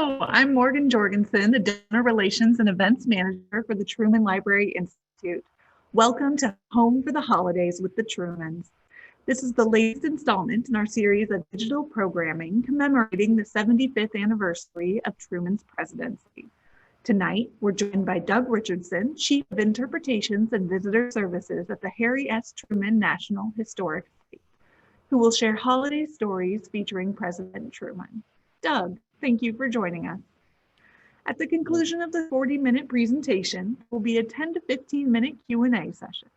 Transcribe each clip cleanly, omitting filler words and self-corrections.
Hello, I'm Morgan Jorgensen, the Donor Relations and Events Manager for the Truman Library Institute. Welcome to Home for the Holidays with the Trumans. This is the latest installment in our series of digital programming commemorating the 75th anniversary of Truman's presidency. Tonight, we're joined by Doug Richardson, Chief of Interpretations and Visitor Services at the Harry S. Truman National Historic Site, who will share holiday stories featuring President Truman. Doug, thank you for joining us. At the conclusion of the 40-minute presentation will be a 10 to 15-minute Q&A session.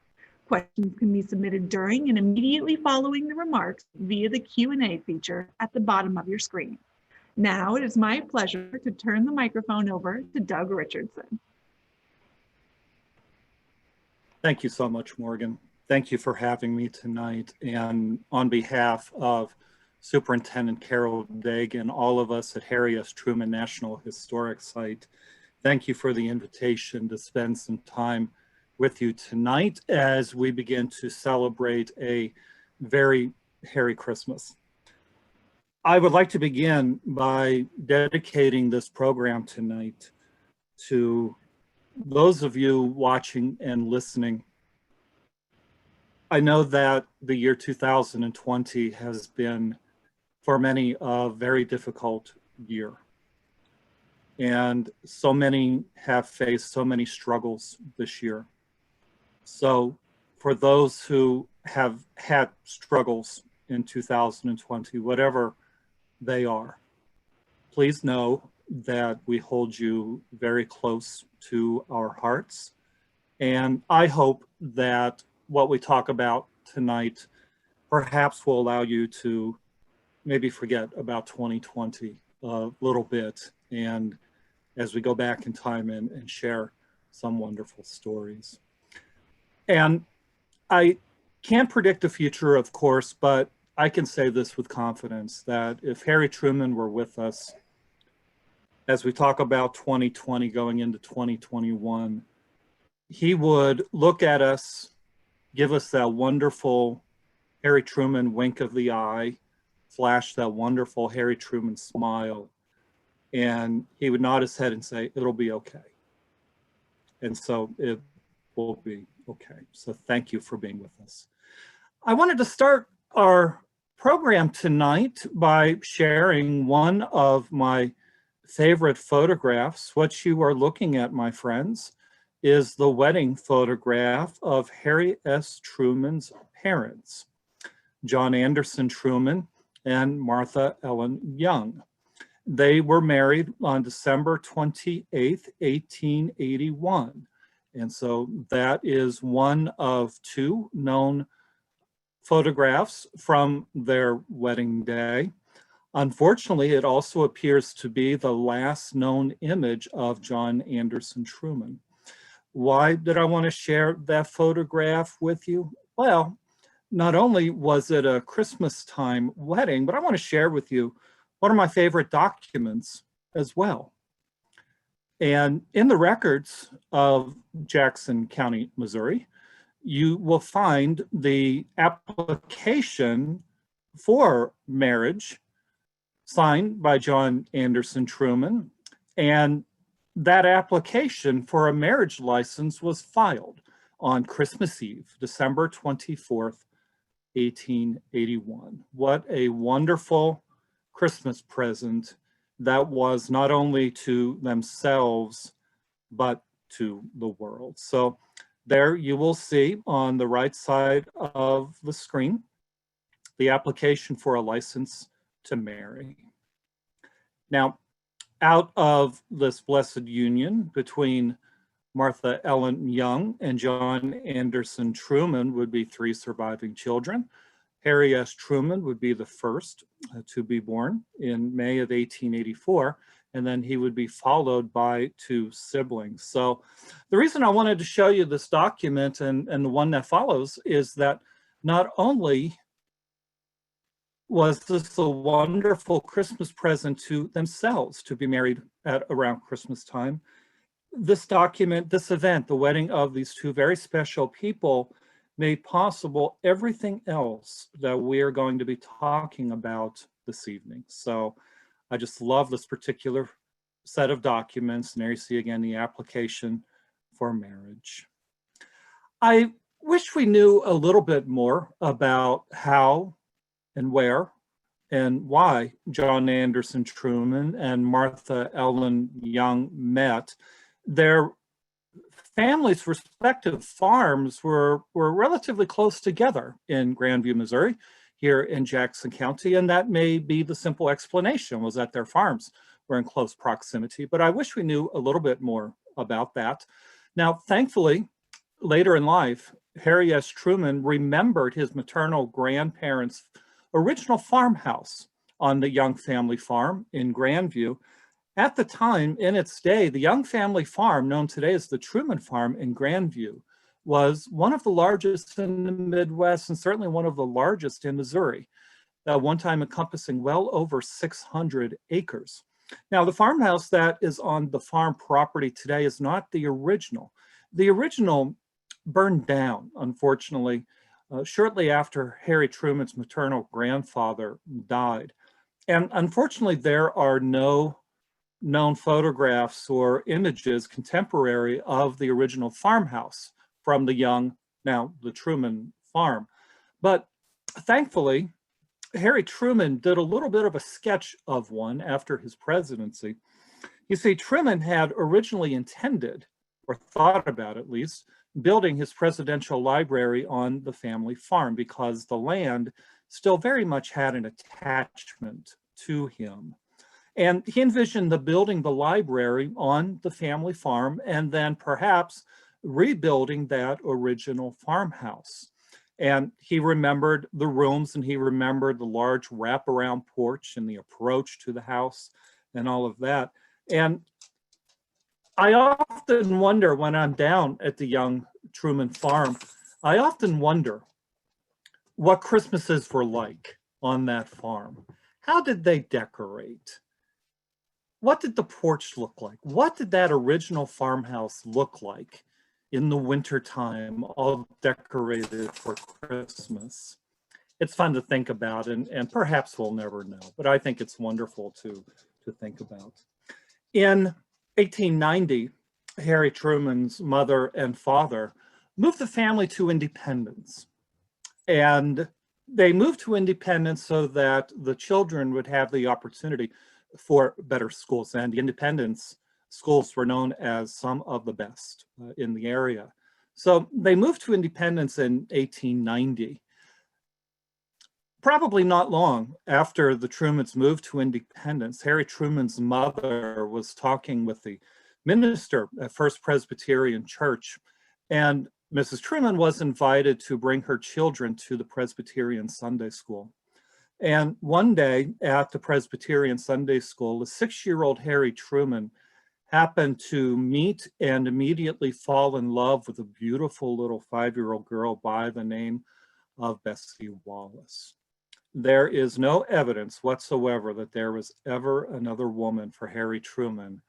Questions can be submitted during and immediately following the remarks via the Q&A feature at the bottom of your screen. Now it is my pleasure to turn the microphone over to Doug Richardson. Thank you so much, Morgan. Thank you for having me tonight. And on behalf of Superintendent Carol Daig and all of us at Harry S. Truman National Historic Site, thank you for the invitation to spend some time with you tonight as we begin to celebrate a very Harry Christmas. I would like to begin by dedicating this program tonight to those of you watching and listening. I know that the year 2020 has been, for many, a very difficult year. And so many have faced so many struggles this year. So for those who have had struggles in 2020, whatever they are, please know that we hold you very close to our hearts. And I hope that what we talk about tonight perhaps will allow you to maybe forget about 2020 a little bit, and as we go back in time and share some wonderful stories. And I can't predict the future, of course, but I can say this with confidence, that if Harry Truman were with us as we talk about 2020 going into 2021, he would look at us, give us that wonderful Harry Truman wink of the eye, flash that wonderful Harry Truman smile, and he would nod his head and say, it'll be okay. And so it will be okay. So thank you for being with us. I wanted to start our program tonight by sharing one of my favorite photographs. What you are looking at, my friends, is the wedding photograph of Harry S. Truman's parents, John Anderson Truman and Martha Ellen Young. They were married on December 28th, 1881. And so that is one of two known photographs from their wedding day. Unfortunately, it also appears to be the last known image of John Anderson Truman. Why did I want to share that photograph with you? Well, not only was it a Christmas time wedding, but I want to share with you one of my favorite documents as well. And in the records of Jackson County, Missouri, you will find the application for marriage signed by John Anderson Truman, and that application for a marriage license was filed on Christmas Eve, December 24th, 1881. What a wonderful Christmas present that was, not only to themselves, but to the world. So there you will see on the right side of the screen, the application for a license to marry. Now, out of this blessed union between Martha Ellen Young and John Anderson Truman would be three surviving children. Harry S. Truman would be the first to be born in May of 1884, and then he would be followed by two siblings. So the reason I wanted to show you this document and the one that follows is that not only was this a wonderful Christmas present to themselves to be married at around Christmas time, this document, this event, the wedding of these two very special people, made possible everything else that we are going to be talking about this evening. So I just love this particular set of documents, and there you see again the application for marriage. I wish we knew a little bit more about how and where and why John Anderson Truman and Martha Ellen Young met. Their families' respective farms were relatively close together in Grandview, Missouri, here in Jackson County, and that may be the simple explanation, was that their farms were in close proximity. But I wish we knew a little bit more about that. Now, thankfully, later in life, Harry S. Truman remembered his maternal grandparents' original farmhouse on the Young family farm in Grandview. At the time, in its day, the Young family farm, known today as the Truman Farm in Grandview, was one of the largest in the Midwest and certainly one of the largest in Missouri, at one time encompassing well over 600 acres. Now, the farmhouse that is on the farm property today is not the original. The original burned down, unfortunately, shortly after Harry Truman's maternal grandfather died. And unfortunately, there are no known photographs or images contemporary of the original farmhouse from the Young, now the Truman Farm. But thankfully, Harry Truman did a little bit of a sketch of one after his presidency. You see, Truman had originally intended, or thought about at least, building his presidential library on the family farm because the land still very much had an attachment to him. And he envisioned building the library on the family farm and then perhaps rebuilding that original farmhouse. And he remembered the rooms and he remembered the large wraparound porch and the approach to the house and all of that. And I often wonder when I'm down at the Young Truman Farm, I often wonder what Christmases were like on that farm. How did they decorate? What did the porch look like? What did that original farmhouse look like in the wintertime, all decorated for Christmas? It's fun to think about, and perhaps we'll never know, but I think it's wonderful to think about. In 1890, Harry Truman's mother and father moved the family to Independence. And they moved to Independence so that the children would have the opportunity for better schools. And the Independence schools were known as some of the best in the area. So they moved to Independence in 1890. Probably not long after the Trumans moved to Independence, Harry Truman's mother was talking with the minister at First Presbyterian Church, and Mrs. Truman was invited to bring her children to the Presbyterian Sunday School. And one day at the Presbyterian Sunday School, the 6-year-old Harry Truman happened to meet and immediately fall in love with a beautiful little 5-year-old girl by the name of Bessie Wallace. There is no evidence whatsoever that there was ever another woman for Harry Truman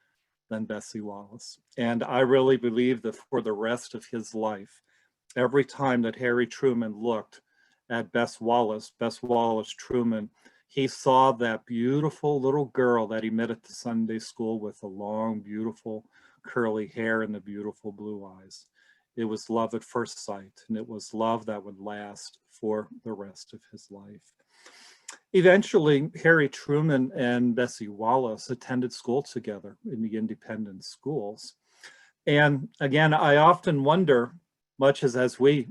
than Bessie Wallace. And I really believe that for the rest of his life, every time that Harry Truman looked at Bess Wallace Truman, he saw that beautiful little girl that he met at the Sunday school with the long, beautiful curly hair and the beautiful blue eyes. It was love at first sight, and it was love that would last for the rest of his life. Eventually, Harry Truman and Bessie Wallace attended school together in the independent schools. And again, I often wonder, much as we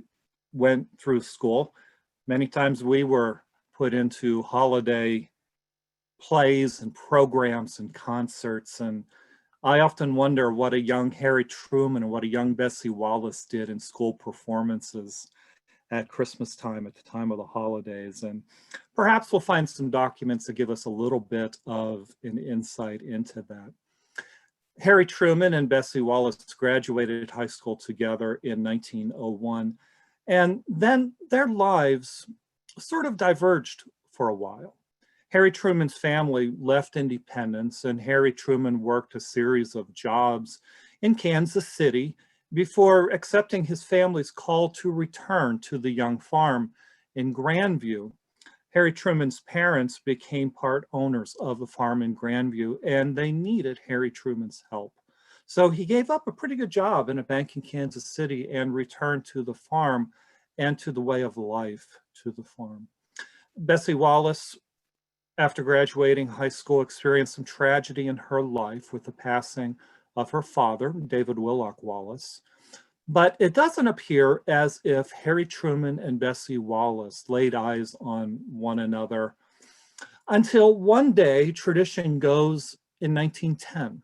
went through school, many times we were put into holiday plays and programs and concerts. And I often wonder what a young Harry Truman and what a young Bessie Wallace did in school performances at Christmas time, at the time of the holidays. And perhaps we'll find some documents that give us a little bit of an insight into that. Harry Truman and Bessie Wallace graduated high school together in 1901. And then their lives sort of diverged for a while. Harry Truman's family left Independence, and Harry Truman worked a series of jobs in Kansas City before accepting his family's call to return to the Young Farm in Grandview. Harry Truman's parents became part owners of the farm in Grandview, and they needed Harry Truman's help. So he gave up a pretty good job in a bank in Kansas City and returned to the farm and to the way of life to the farm. Bessie Wallace, after graduating high school, experienced some tragedy in her life with the passing of her father, David Willock Wallace. But it doesn't appear as if Harry Truman and Bessie Wallace laid eyes on one another until one day, tradition goes, in 1910.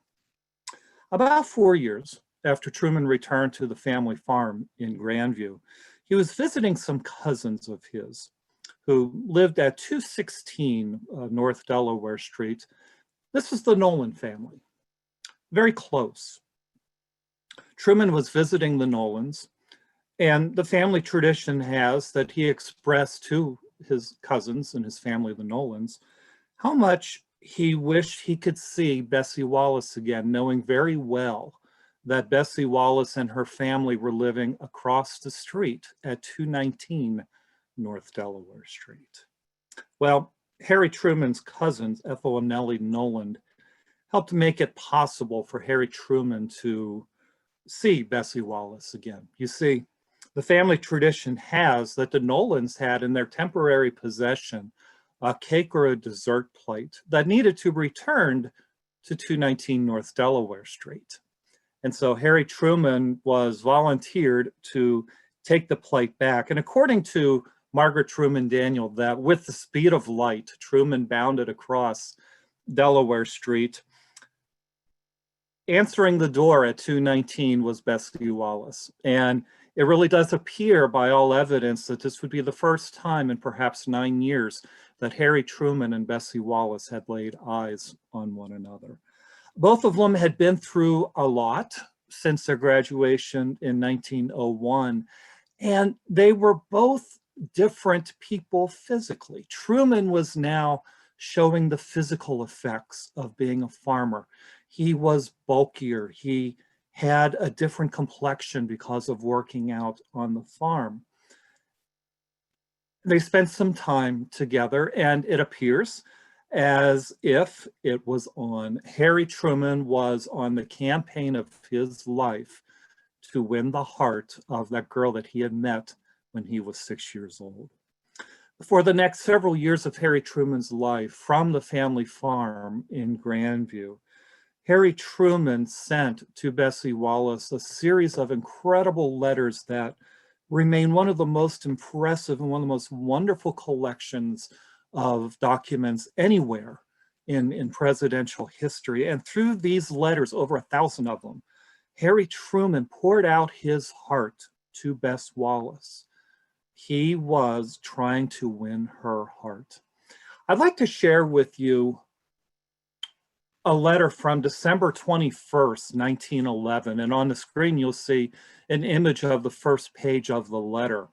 About 4 years after Truman returned to the family farm in Grandview, he was visiting some cousins of his who lived at 216 North Delaware Street. This was the Nolan family, very close. Truman was visiting the Nolans, and the family tradition has that he expressed to his cousins and his family, the Nolans, how much he wished he could see Bessie Wallace again, knowing very well that Bessie Wallace and her family were living across the street at 219 North Delaware Street. Well, Harry Truman's cousins, Ethel and Nellie Nolan, helped make it possible for Harry Truman to see Bessie Wallace again. You see, the family tradition has that the Nolans had in their temporary possession a cake or a dessert plate that needed to be returned to 219 North Delaware Street. And so Harry Truman was volunteered to take the plate back. And according to Margaret Truman Daniel, that with the speed of light, Truman bounded across Delaware Street. Answering the door at 219 was Bessie Wallace. And it really does appear by all evidence that this would be the first time in perhaps 9 years that Harry Truman and Bessie Wallace had laid eyes on one another. Both of them had been through a lot since their graduation in 1901, and they were both different people physically. Truman was now showing the physical effects of being a farmer. He was bulkier. He had a different complexion because of working out on the farm. They spent some time together, and it appears as if it was on. Harry Truman was on the campaign of his life to win the heart of that girl that he had met when he was 6 years old. For the next several years of Harry Truman's life, from the family farm in Grandview, Harry Truman sent to Bessie Wallace a series of incredible letters that remain one of the most impressive and one of the most wonderful collections of documents anywhere in presidential history. And through these letters, over 1,000 of them, Harry Truman poured out his heart to Bess Wallace. He was trying to win her heart. I'd like to share with you a letter from December 21st, 1911. And on the screen, you'll see an image of the first page of the letter.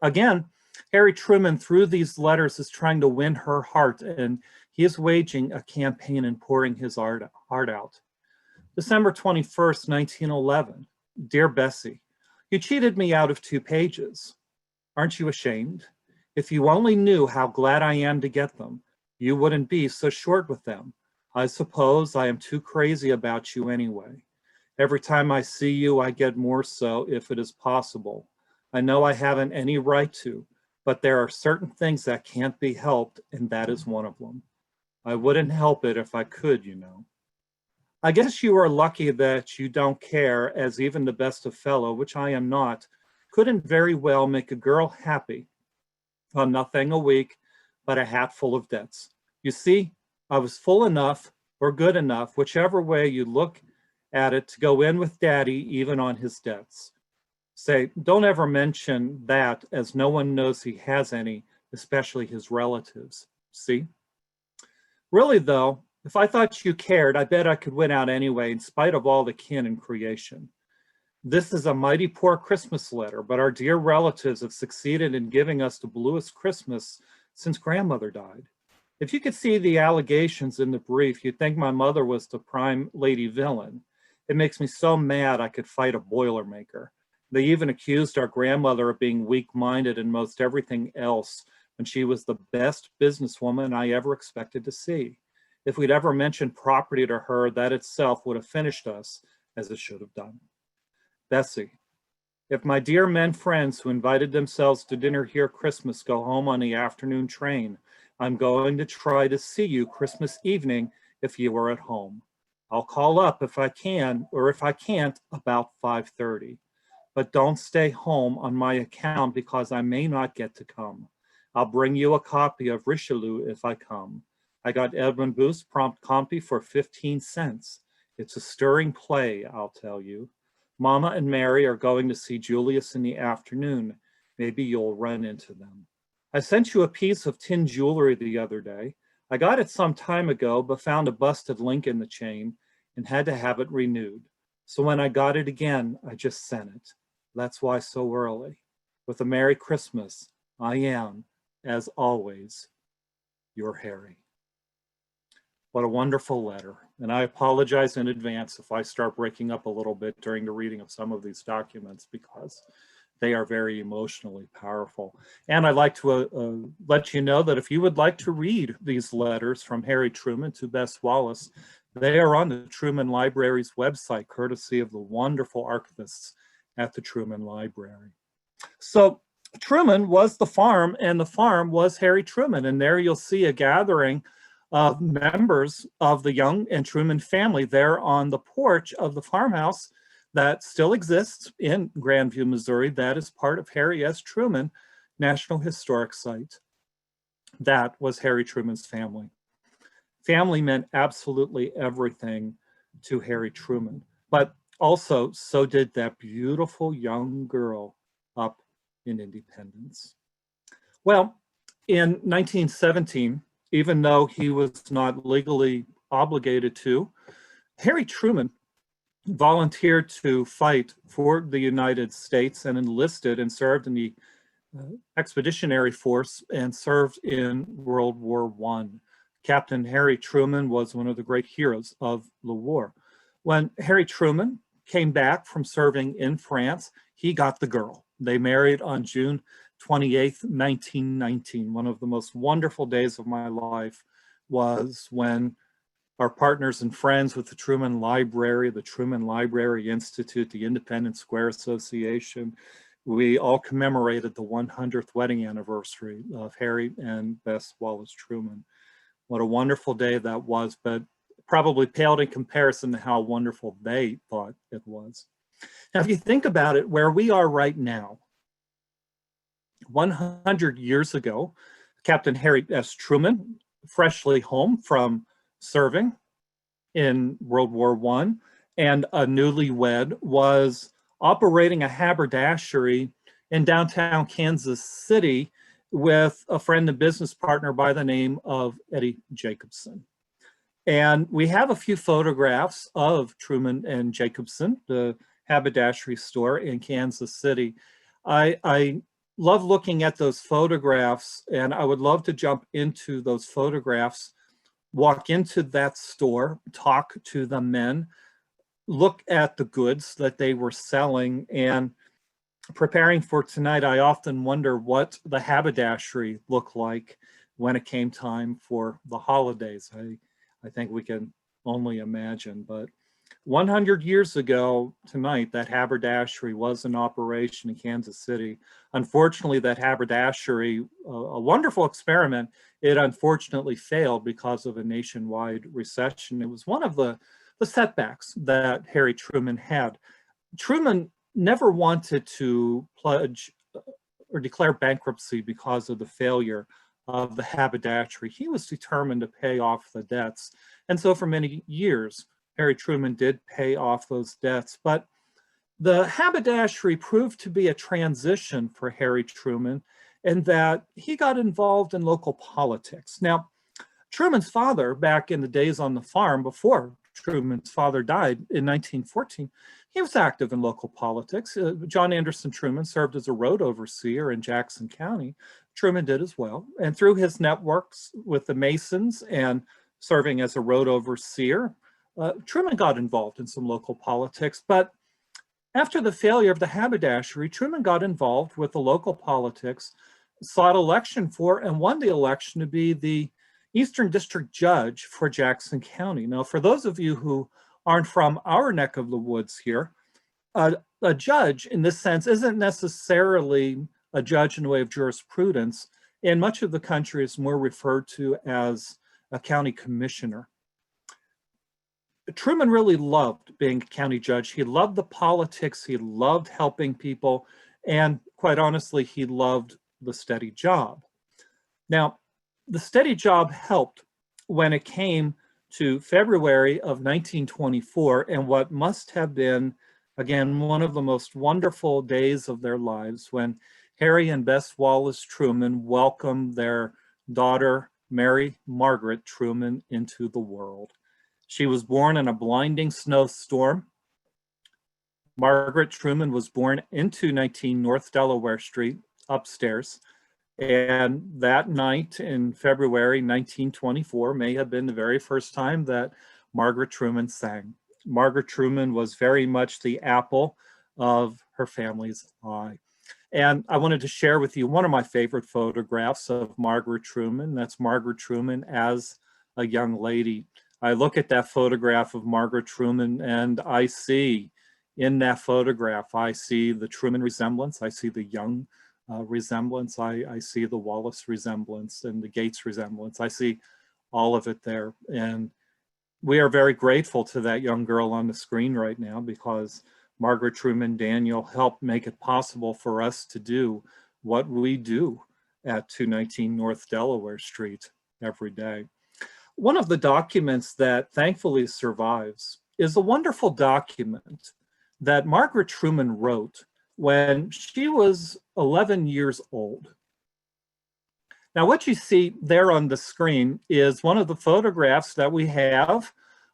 Again, Harry Truman, through these letters, is trying to win her heart, and he is waging a campaign and pouring his heart out. December 21st, 1911. Dear Bessie, you cheated me out of 2 pages. Aren't you ashamed? If you only knew how glad I am to get them, you wouldn't be so short with them. I suppose I am too crazy about you anyway. Every time I see you, I get more so, if it is possible. I know I haven't any right to, but there are certain things that can't be helped, and that is one of them. I wouldn't help it if I could, you know. I guess you are lucky that you don't care, as even the best of fellow, which I am not, couldn't very well make a girl happy on nothing a week but a hat full of debts. You see, I was full enough or good enough, whichever way you look at it, to go in with Daddy even on his debts. Say, don't ever mention that, as no one knows he has any, especially his relatives. See? Really though, if I thought you cared, I bet I could win out anyway, in spite of all the kin in creation. This is a mighty poor Christmas letter, but our dear relatives have succeeded in giving us the bluest Christmas since grandmother died. If you could see the allegations in the brief, you'd think my mother was the prime lady villain. It makes me so mad I could fight a Boilermaker. They even accused our grandmother of being weak-minded and most everything else, and she was the best businesswoman I ever expected to see. If we'd ever mentioned property to her, that itself would have finished us as it should have done. Bessie, if my dear men friends who invited themselves to dinner here Christmas go home on the afternoon train, I'm going to try to see you Christmas evening if you are at home. I'll call up if I can, or if I can't, about 5:30. But don't stay home on my account because I may not get to come. I'll bring you a copy of Richelieu if I come. I got Edmund Booth's prompt copy for 15 cents. It's a stirring play, I'll tell you. Mama and Mary are going to see Julius in the afternoon. Maybe you'll run into them. I sent you a piece of tin jewelry the other day. I got it some time ago, but found a busted link in the chain and had to have it renewed. So when I got it again, I just sent it. That's why so early. With a Merry Christmas, I am, as always, your Harry. What a wonderful letter. And I apologize in advance if I start breaking up a little bit during the reading of some of these documents because they are very emotionally powerful. And I'd like to let you know that if you would like to read these letters from Harry Truman to Bess Wallace, they are on the Truman Library's website, courtesy of the wonderful archivists at the Truman Library. So Truman was the farm, and the farm was Harry Truman. And there you'll see a gathering of members of the Young and Truman family there on the porch of the farmhouse that still exists in Grandview, Missouri. That is part of Harry S. Truman National Historic Site. That was Harry Truman's family. Family meant absolutely everything to Harry Truman, but also so did that beautiful young girl up in Independence. Well, in 1917, even though he was not legally obligated to, Harry Truman volunteered to fight for the United States and enlisted and served in the Expeditionary Force and served in World War I. Captain Harry Truman was one of the great heroes of the war. When Harry Truman came back from serving in France, he got the girl. They married on June 28th, 1919. One of the most wonderful days of my life was when our partners and friends with the Truman Library, the Truman Library Institute, the Independence Square Association, we all commemorated the 100th wedding anniversary of Harry and Bess Wallace Truman. What a wonderful day that was, but probably paled in comparison to how wonderful they thought it was. Now, if you think about it, where we are right now, 100 years ago, Captain Harry S. Truman, freshly home from serving in World War I and a newlywed, was operating a haberdashery in downtown Kansas City with a friend and business partner by the name of Eddie Jacobson. And we have a few photographs of Truman and Jacobson, the haberdashery store in Kansas City. I love looking at those photographs, and I would love to jump into those photographs, walk into that store, talk to the men, look at the goods that they were selling. And preparing for tonight, I often wonder what the haberdashery looked like when it came time for the holidays. I think we can only imagine, but 100 years ago tonight, that haberdashery was in operation in Kansas City. Unfortunately, that haberdashery, a wonderful experiment, it unfortunately failed because of a nationwide recession. It was one of the setbacks that Harry Truman had. Truman never wanted to pledge or declare bankruptcy because of the failure of the haberdashery. He was determined to pay off the debts. And so for many years, Harry Truman did pay off those debts, but the haberdashery proved to be a transition for Harry Truman in that he got involved in local politics. Now, Truman's father, back in the days on the farm before Truman's father died in 1914, he was active in local politics. John Anderson Truman served as a road overseer in Jackson County. Truman did as well. And through his networks with the Masons and serving as a road overseer, Truman got involved in some local politics. But after the failure of the haberdashery, Truman got involved with the local politics sought election for and won the election to be the Eastern District Judge for Jackson County. Now, for those of you who aren't from our neck of the woods here, a judge in this sense isn't necessarily a judge in the way of jurisprudence. In much of the country, it's more referred to as a county commissioner. Truman really loved being a county judge. He loved the politics, he loved helping people, and quite honestly, he loved the steady job. Now, the steady job helped when it came to February of 1924 and what must have been, again, one of the most wonderful days of their lives when Harry and Bess Wallace Truman welcomed their daughter, Mary Margaret Truman, into the world. She was born in a blinding snowstorm. Margaret Truman was born in 219 North Delaware Street, upstairs. And that night in February 1924 may have been the very first time that Margaret Truman sang. Margaret Truman was very much the apple of her family's eye. And I wanted to share with you one of my favorite photographs of Margaret Truman. That's Margaret Truman as a young lady. I look at that photograph of Margaret Truman and I see in that photograph, I see the Truman resemblance, I see the Young resemblance, I see the Wallace resemblance and the Gates resemblance. I see all of it there. And we are very grateful to that young girl on the screen right now because Margaret Truman Daniel helped make it possible for us to do what we do at 219 North Delaware Street every day. One of the documents that thankfully survives is a wonderful document that Margaret Truman wrote when she was 11 years old. Now, what you see there on the screen is one of the photographs that we have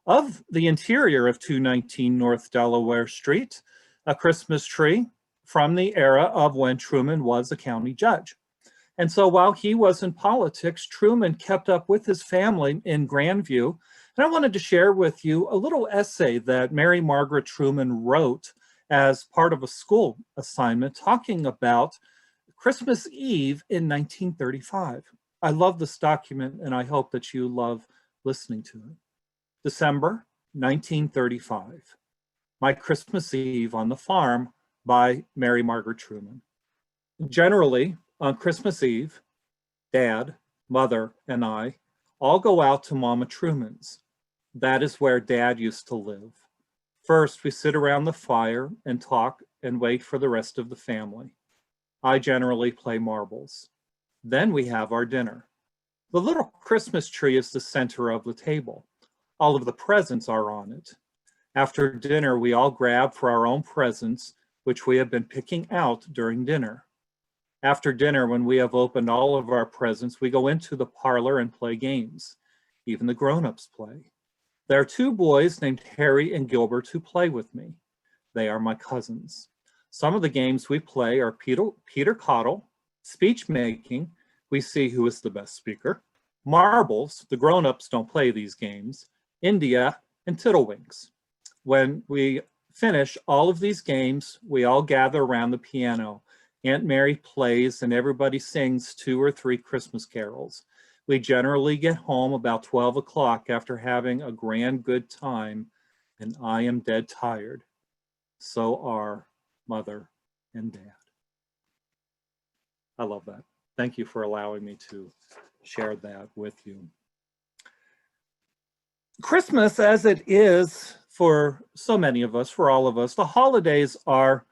of the interior of 219 North Delaware Street, a Christmas tree from the era of when Truman was a county judge. And so while he was in politics, Truman kept up with his family in Grandview. And I wanted to share with you a little essay that Mary Margaret Truman wrote as part of a school assignment talking about Christmas Eve in 1935. I love this document and I hope that you love listening to it. December 1935, My Christmas Eve on the Farm by Mary Margaret Truman. Generally, on Christmas Eve, Dad, Mother, and I all go out to Mama Truman's. That is where Dad used to live. First, we sit around the fire and talk and wait for the rest of the family. I generally play marbles. Then we have our dinner. The little Christmas tree is the center of the table. All of the presents are on it. After dinner, we all grab for our own presents, which we have been picking out during dinner. After dinner, when we have opened all of our presents, we go into the parlor and play games. Even the grown-ups play. There are two boys named Harry and Gilbert who play with me. They are my cousins. Some of the games we play are Peter Coddle, speech making, we see who is the best speaker, marbles, the grown-ups don't play these games, India, and Tiddlewinks. When we finish all of these games, we all gather around the piano. Aunt Mary plays and everybody sings 2 or 3 Christmas carols. We generally get home about 12 o'clock after having a grand good time, and I am dead tired. So are Mother and Dad. I love that. Thank you for allowing me to share that with you. Christmas, as it is for so many of us, for all of us, the holidays are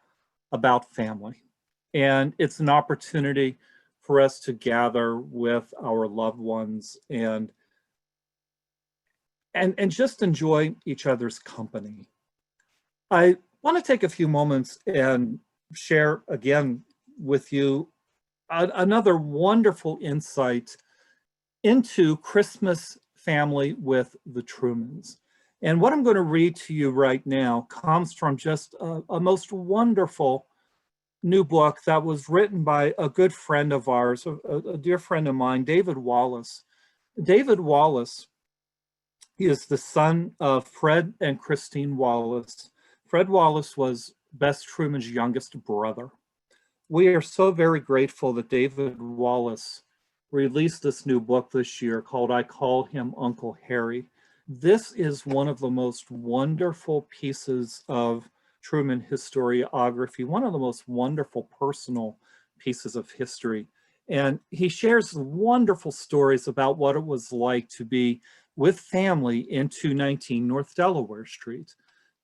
about family. And it's an opportunity for us to gather with our loved ones and just enjoy each other's company. I want to take a few moments and share again with you another wonderful insight into Christmas family with the Trumans. And what I'm going to read to you right now comes from just a most wonderful new book that was written by a good friend of ours, a dear friend of mine, David Wallace. David Wallace, he is the son of Fred and Christine Wallace. Fred Wallace was Bess Truman's youngest brother. we are so very grateful that David Wallace released this new book this year called I Called Him Uncle Harry. This is one of the most wonderful pieces of Truman historiography, one of the most wonderful personal pieces of history. And he shares wonderful stories about what it was like to be with family in 219 North Delaware Street.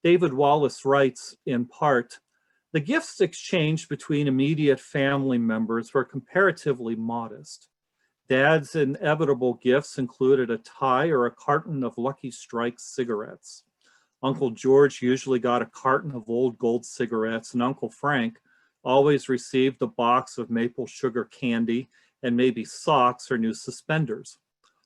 David Wallace writes in part, "The gifts exchanged between immediate family members were comparatively modest. Dad's inevitable gifts included a tie or a carton of Lucky Strike cigarettes. Uncle George usually got a carton of Old Gold cigarettes, and Uncle Frank always received a box of maple sugar candy and maybe socks or new suspenders.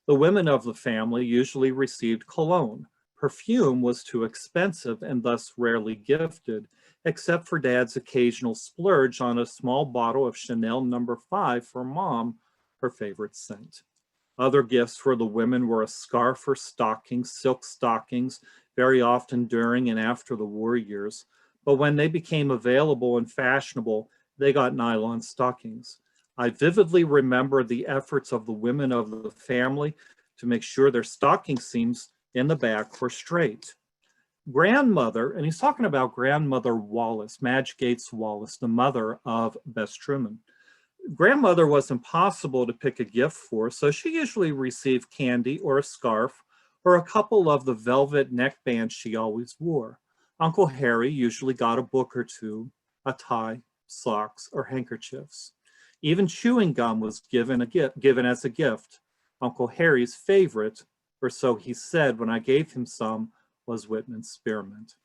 The women of the family usually received cologne. Perfume was too expensive and thus rarely gifted, except for Dad's occasional splurge on a small bottle of Chanel No. 5 for Mom, her favorite scent. Other gifts for the women were a scarf or stockings, silk stockings, very often during and after the war years. But when they became available and fashionable, they got nylon stockings. I vividly remember the efforts of the women of the family to make sure their stocking seams in the back were straight. Grandmother," and he's talking about grandmother Wallace, Madge Gates Wallace, the mother of Bess Truman. "Grandmother was impossible to pick a gift for, so she usually received candy or a scarf or a couple of the velvet neckbands she always wore. Uncle Harry usually got a book or two, a tie, socks, or handkerchiefs. Even chewing gum was given as a gift. Uncle Harry's favorite, or so he said when I gave him some, was Whitman spearmint.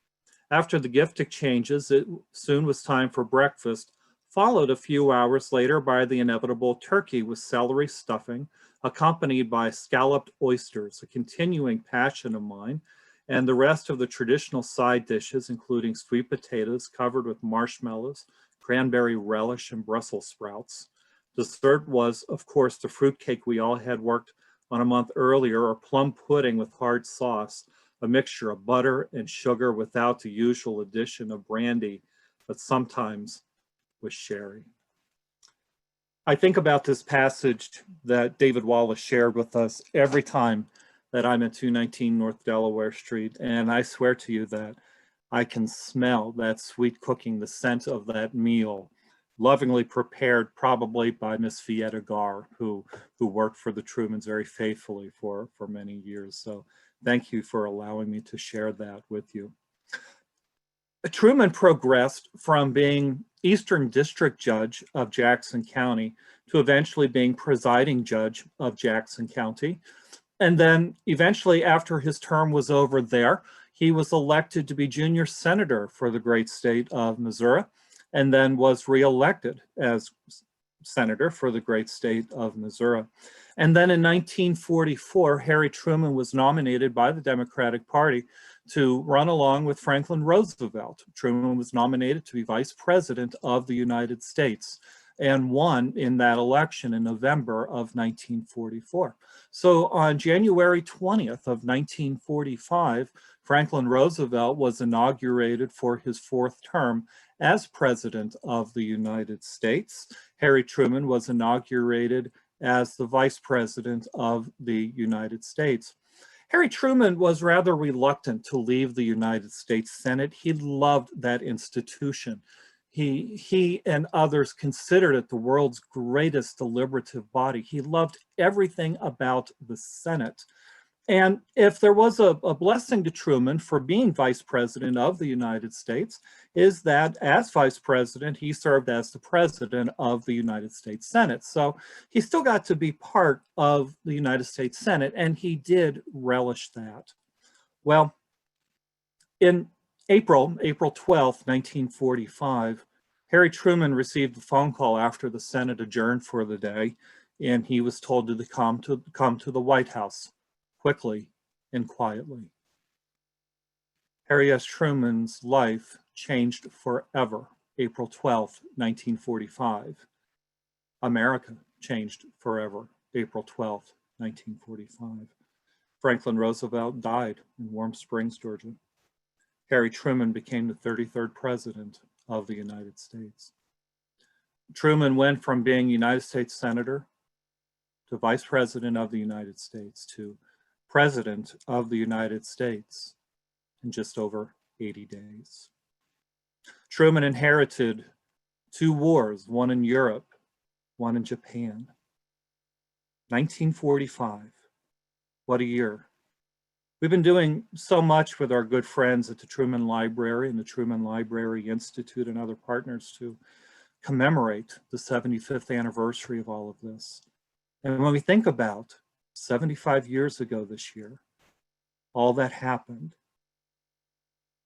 After the gift exchanges, it soon was time for breakfast, followed a few hours later by the inevitable turkey with celery stuffing, accompanied by scalloped oysters, a continuing passion of mine, and the rest of the traditional side dishes, including sweet potatoes covered with marshmallows, cranberry relish, and Brussels sprouts. Dessert was, of course, the fruitcake we all had worked on a month earlier, or plum pudding with hard sauce, a mixture of butter and sugar without the usual addition of brandy, but sometimes with sherry." I think about this passage that David Wallace shared with us every time that I'm at 219 North Delaware Street, and I swear to you that I can smell that sweet cooking, the scent of that meal, lovingly prepared probably by Miss Vieta Gar, who worked for the Trumans very faithfully for many years. So thank you for allowing me to share that with you. Truman progressed from being Eastern District Judge of Jackson County to eventually being presiding judge of Jackson County. And then eventually, after his term was over there, he was elected to be junior senator for the great state of Missouri, and then was reelected as senator for the great state of Missouri. And then in 1944, Harry Truman was nominated by the Democratic Party to run along with Franklin Roosevelt. Truman was nominated to be vice president of the United States and won in that election in November of 1944. So on January 20th of 1945, Franklin Roosevelt was inaugurated for his fourth term as president of the United States. Harry Truman was inaugurated as the vice president of the United States. Harry Truman was rather reluctant to leave the United States Senate. He loved that institution. He and others considered it the world's greatest deliberative body. He loved everything about the Senate. And if there was a blessing to Truman for being vice president of the United States, is that as vice president, he served as the president of the United States Senate. So he still got to be part of the United States Senate, and he did relish that. Well, in April 12th, 1945, Harry Truman received a phone call after the Senate adjourned for the day, and he was told to come to the White House quickly and quietly. Harry S. Truman's life changed forever. April 12th, 1945. America changed forever. April 12th, 1945. Franklin Roosevelt died in Warm Springs, Georgia. Harry Truman became the 33rd president of the United States. Truman went from being United States Senator to Vice President of the United States to President of the United States in just over 80 days. Truman inherited 2 wars, one in Europe, one in Japan. 1945, what a year. We've been doing so much with our good friends at the Truman Library and the Truman Library Institute and other partners to commemorate the 75th anniversary of all of this. And when we think about 75 years ago this year, all that happened,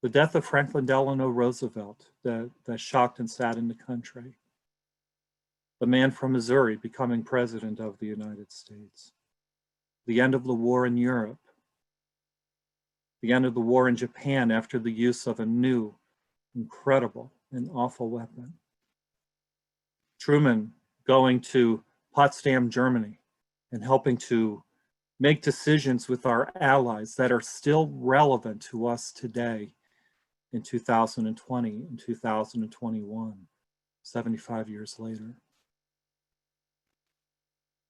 the death of Franklin Delano Roosevelt that shocked and saddened the country, the man from Missouri becoming president of the United States, the end of the war in Europe, the end of the war in Japan after the use of a new, incredible, and awful weapon. Truman going to Potsdam, Germany, and helping to make decisions with our allies that are still relevant to us today in 2020 and 2021, 75 years later.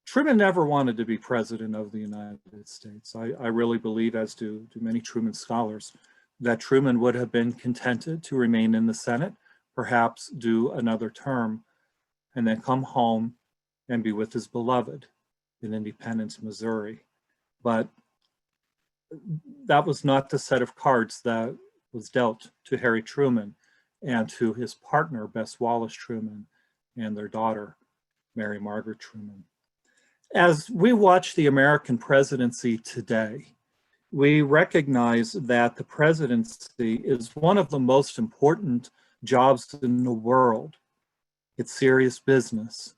Truman never wanted to be president of the United States. I really believe, as do many Truman scholars, that Truman would have been contented to remain in the Senate, perhaps do another term, and then come home and be with his beloved in Independence, Missouri. But that was not the set of cards that was dealt to Harry Truman and to his partner, Bess Wallace Truman, and their daughter, Mary Margaret Truman. As we watch the American presidency today, we recognize that the presidency is one of the most important jobs in the world. It's serious business.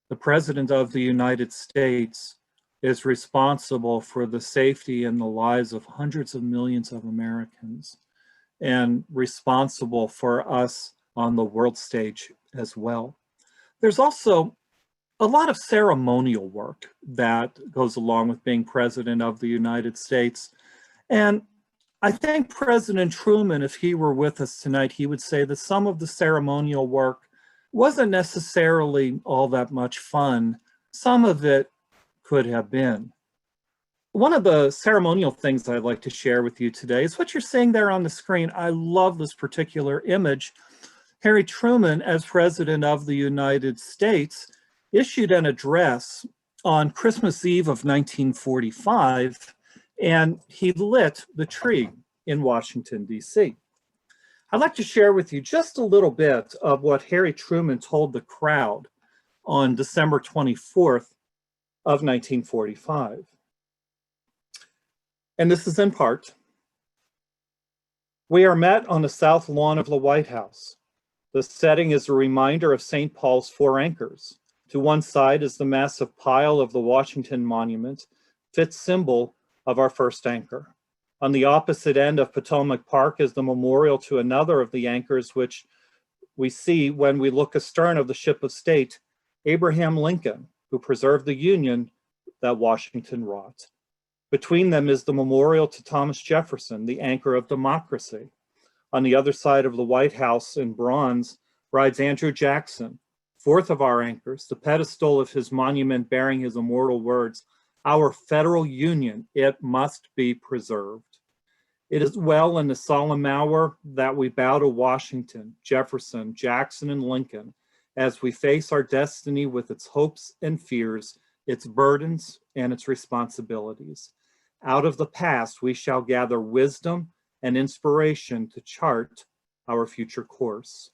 The President of the United States is responsible for the safety and the lives of hundreds of millions of Americans, and responsible for us on the world stage as well. There's also a lot of ceremonial work that goes along with being President of the United States. And I think President Truman, if he were with us tonight, he would say that some of the ceremonial work wasn't necessarily all that much fun. Some of it could have been. One of the ceremonial things I'd like to share with you today is what you're seeing there on the screen. I love this particular image. Harry Truman, as President of the United States, issued an address on Christmas Eve of 1945, and he lit the tree in Washington, D.C. I'd like to share with you just a little bit of what Harry Truman told the crowd on December 24th of 1945. And this is in part. We are met on the south lawn of the White House. The setting is a reminder of St. Paul's Four Anchors. To one side is the massive pile of the Washington Monument, fit symbol of our first anchor. On the opposite end of Potomac Park is the memorial to another of the anchors, which we see when we look astern of the ship of state, Abraham Lincoln, who preserved the Union that Washington wrought. Between them is the memorial to Thomas Jefferson, the anchor of democracy. On the other side of the White House in bronze rides Andrew Jackson, fourth of our anchors, the pedestal of his monument bearing his immortal words, "Our federal union, it must be preserved." It is well in the solemn hour that we bow to Washington, Jefferson, Jackson, and Lincoln as we face our destiny with its hopes and fears, its burdens and its responsibilities. Out of the past, we shall gather wisdom and inspiration to chart our future course.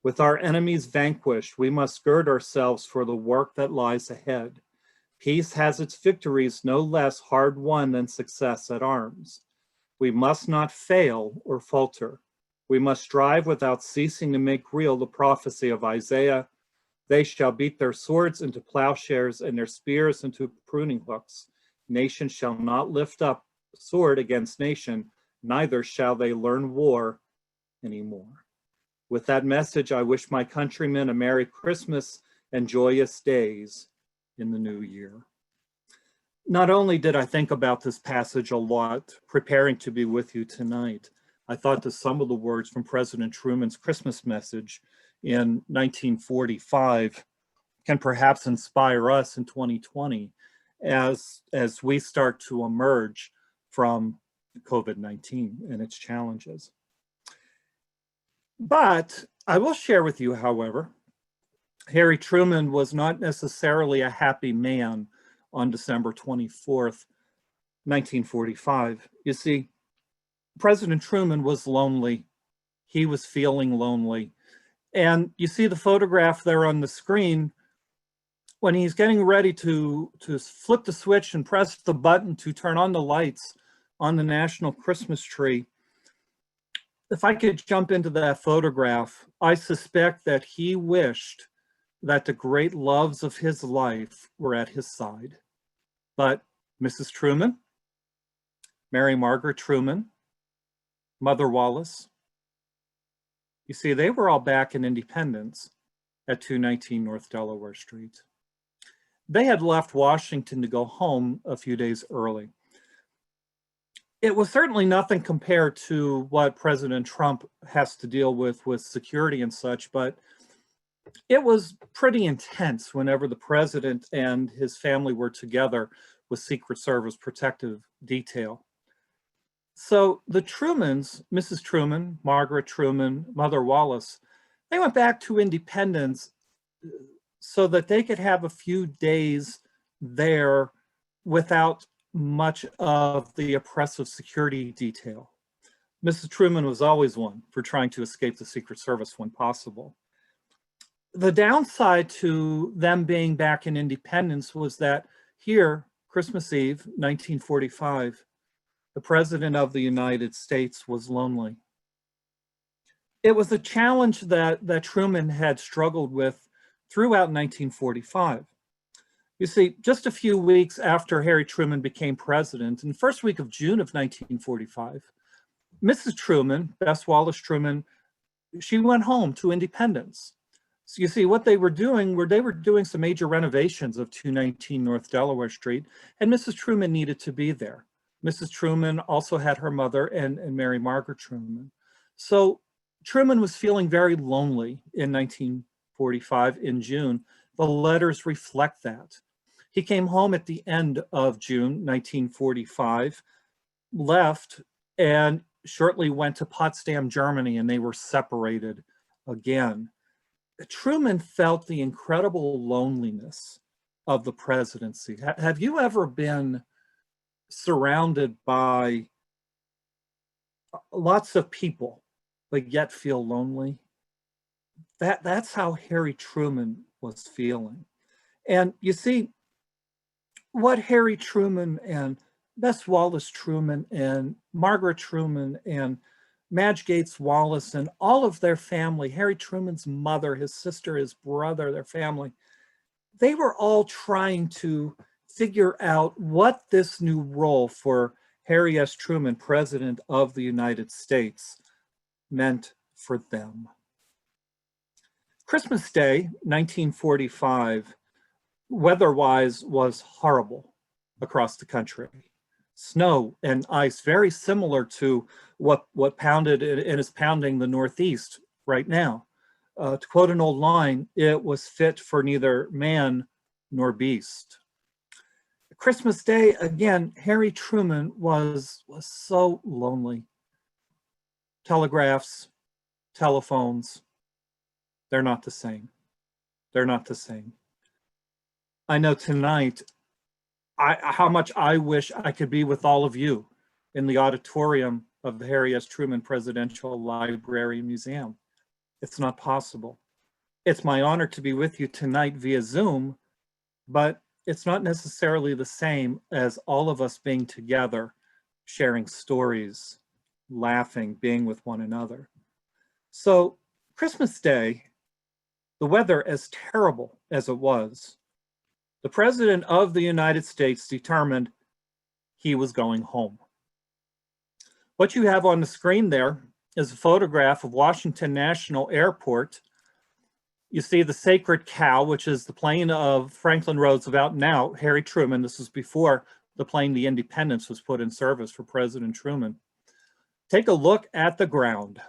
With our enemies vanquished, we must gird ourselves for the work that lies ahead. Peace has its victories no less hard won than success at arms. We must not fail or falter. We must strive without ceasing to make real the prophecy of Isaiah. They shall beat their swords into plowshares and their spears into pruning hooks. Nation shall not lift up sword against nation, neither shall they learn war anymore. With that message, I wish my countrymen a Merry Christmas and joyous days in the new year. Not only did I think about this passage a lot, preparing to be with you tonight, I thought that some of the words from President Truman's Christmas message in 1945 can perhaps inspire us in 2020 as we start to emerge from COVID-19 and its challenges. But I will share with you, however, Harry Truman was not necessarily a happy man on December 24th, 1945. You see, President Truman was lonely. He was feeling lonely. And you see the photograph there on the screen when he's getting ready to flip the switch and press the button to turn on the lights on the national Christmas tree. If I could jump into that photograph, I suspect that he wished that the great loves of his life were at his side. But Mrs. Truman, Mary Margaret Truman, Mother Wallace, you see, they were all back in Independence at 219 North Delaware Street. They had left Washington to go home a few days early. It was certainly nothing compared to what President Trump has to deal with security and such, but it was pretty intense whenever the president and his family were together with Secret Service protective detail. So the Trumans, Mrs. Truman, Margaret Truman, Mother Wallace, they went back to Independence so that they could have a few days there without much of the oppressive security detail. Mrs. Truman was always one for trying to escape the Secret Service when possible. The downside to them being back in Independence was that here, Christmas Eve, 1945, the President of the United States was lonely. It was a challenge that Truman had struggled with throughout 1945. You see, just a few weeks after Harry Truman became president, in the first week of June of 1945, Mrs. Truman, Bess Wallace Truman, she went home to Independence. So you see, what they were doing some major renovations of 219 North Delaware Street, and Mrs. Truman needed to be there. Mrs. Truman also had her mother and Mary Margaret Truman. So Truman was feeling very lonely in 1945 in June. The letters reflect that. He came home at the end of June 1945, left, and shortly went to Potsdam, Germany, and they were separated again. Truman felt the incredible loneliness of the presidency. Have you ever been surrounded by lots of people, but yet feel lonely? That's how Harry Truman was feeling. And you see, what Harry Truman and Bess Wallace Truman and Margaret Truman and Madge Gates Wallace and all of their family, Harry Truman's mother, his sister, his brother, their family, they were all trying to figure out what this new role for Harry S. Truman, President of the United States, meant for them. Christmas Day, 1945, weather-wise was horrible across the country. Snow and ice, very similar to what pounded and is pounding the Northeast right now. To quote an old line, it was fit for neither man nor beast. Christmas Day, again, Harry Truman was so lonely. Telegraphs, telephones, they're not the same. They're not the same. I know tonight how much I wish I could be with all of you in the auditorium of the Harry S. Truman Presidential Library and Museum. It's not possible. It's my honor to be with you tonight via Zoom, but it's not necessarily the same as all of us being together, sharing stories, laughing, being with one another. So Christmas Day, the weather as terrible as it was, the President of the United States determined he was going home. What you have on the screen there is a photograph of Washington National Airport. You see the Sacred Cow, which is the plane of Franklin Roosevelt, now Harry Truman. This was before the plane, the Independence, was put in service for President Truman. Take a look at the ground.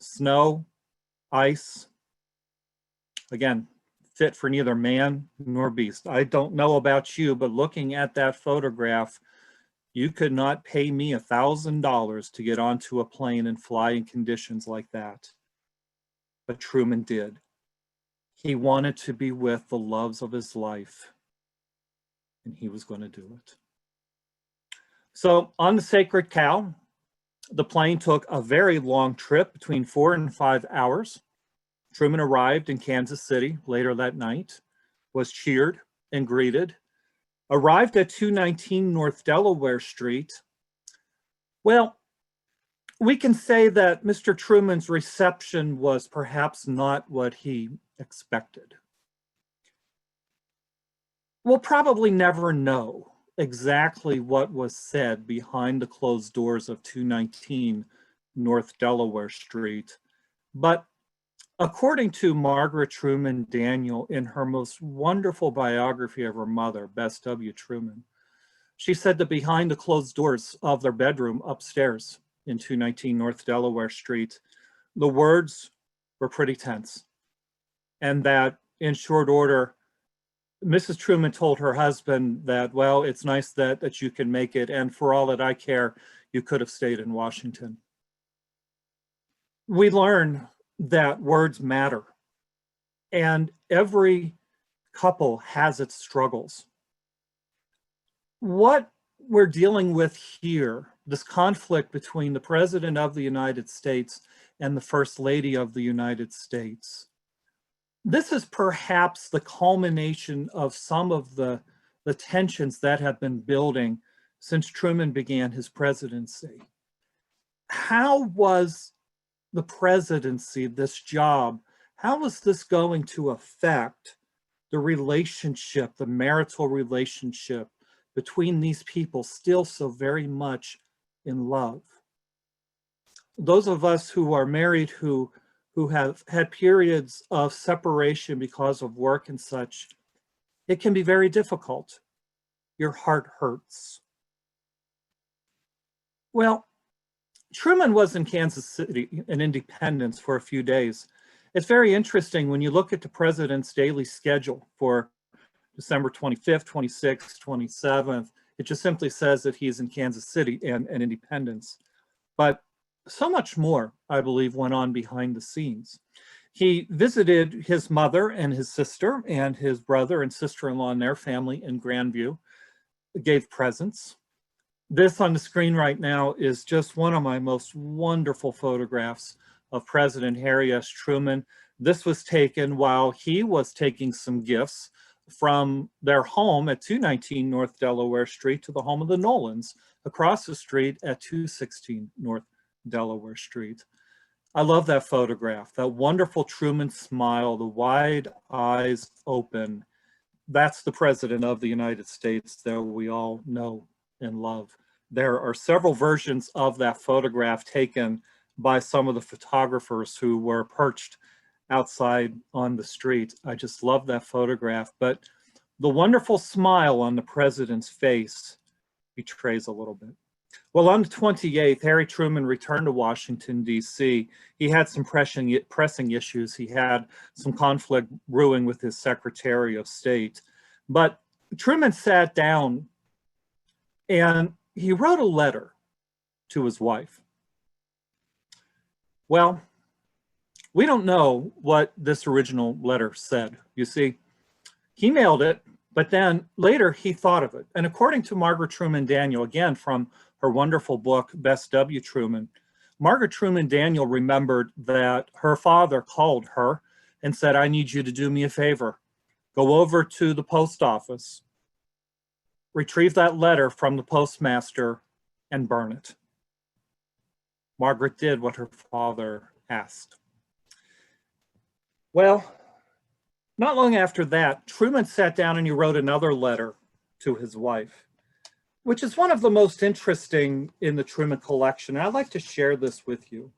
Snow, ice, Again, fit for neither man nor beast. I don't know about you, but looking at that photograph, you could not pay me $1,000 to get onto a plane and fly in conditions like that. But Truman did. He wanted to be with the loves of his life, and he was going to do it. So on the Sacred Cow, the plane took a very long trip, between 4 and 5 hours. Truman arrived in Kansas City later that night, was cheered and greeted, arrived at 219 North Delaware Street. Well, we can say that Mr. Truman's reception was perhaps not what he expected. We'll probably never know exactly what was said behind the closed doors of 219 North Delaware Street, but according to Margaret Truman Daniel in her most wonderful biography of her mother, Bess W. Truman, she said that behind the closed doors of their bedroom upstairs in 219 North Delaware Street, the words were pretty tense, and that in short order, Mrs. Truman told her husband that, well, it's nice that you can make it, and for all that I care, you could have stayed in Washington. We learn that words matter, and every couple has its struggles. What we're dealing with here, this conflict between the President of the United States and the First Lady of the United States, this is perhaps the culmination of some of the tensions that have been building since Truman began his presidency. How was the presidency, this job, how was this going to affect the relationship, the marital relationship between these people still so very much in love? Those of us who are married, who have had periods of separation because of work and such, it can be very difficult. Your heart hurts. Well, Truman was in Kansas City in Independence for a few days. It's very interesting when you look at the president's daily schedule for December 25th, 26th, 27th, it just simply says that he's in Kansas City and Independence. But so much more, I believe, went on behind the scenes. He visited his mother and his sister and his brother and sister-in-law and their family in Grandview, gave presents. This on the screen right now is just one of my most wonderful photographs of President Harry S. Truman. This was taken while he was taking some gifts from their home at 219 North Delaware Street to the home of the Nolans across the street at 216 North Delaware Street. I love that photograph, that wonderful Truman smile, the wide eyes open. That's the President of the United States that we all know and love. There are several versions of that photograph taken by some of the photographers who were perched outside on the street. I just love that photograph, but the wonderful smile on the President's face betrays a little bit. Well, on the 28th, Harry Truman returned to Washington, D.C. He had some pressing issues. He had some conflict brewing with his Secretary of State. But Truman sat down and he wrote a letter to his wife. Well, we don't know what this original letter said. You see, he mailed it, but then later he thought of it. And according to Margaret Truman Daniel, again from her wonderful book, Bess W. Truman, Margaret Truman Daniel remembered that her father called her and said, I need you to do me a favor. Go over to the post office, retrieve that letter from the postmaster, and burn it. Margaret did what her father asked. Well, not long after that, Truman sat down and he wrote another letter to his wife, which is one of the most interesting in the Truman collection. I'd like to share this with you.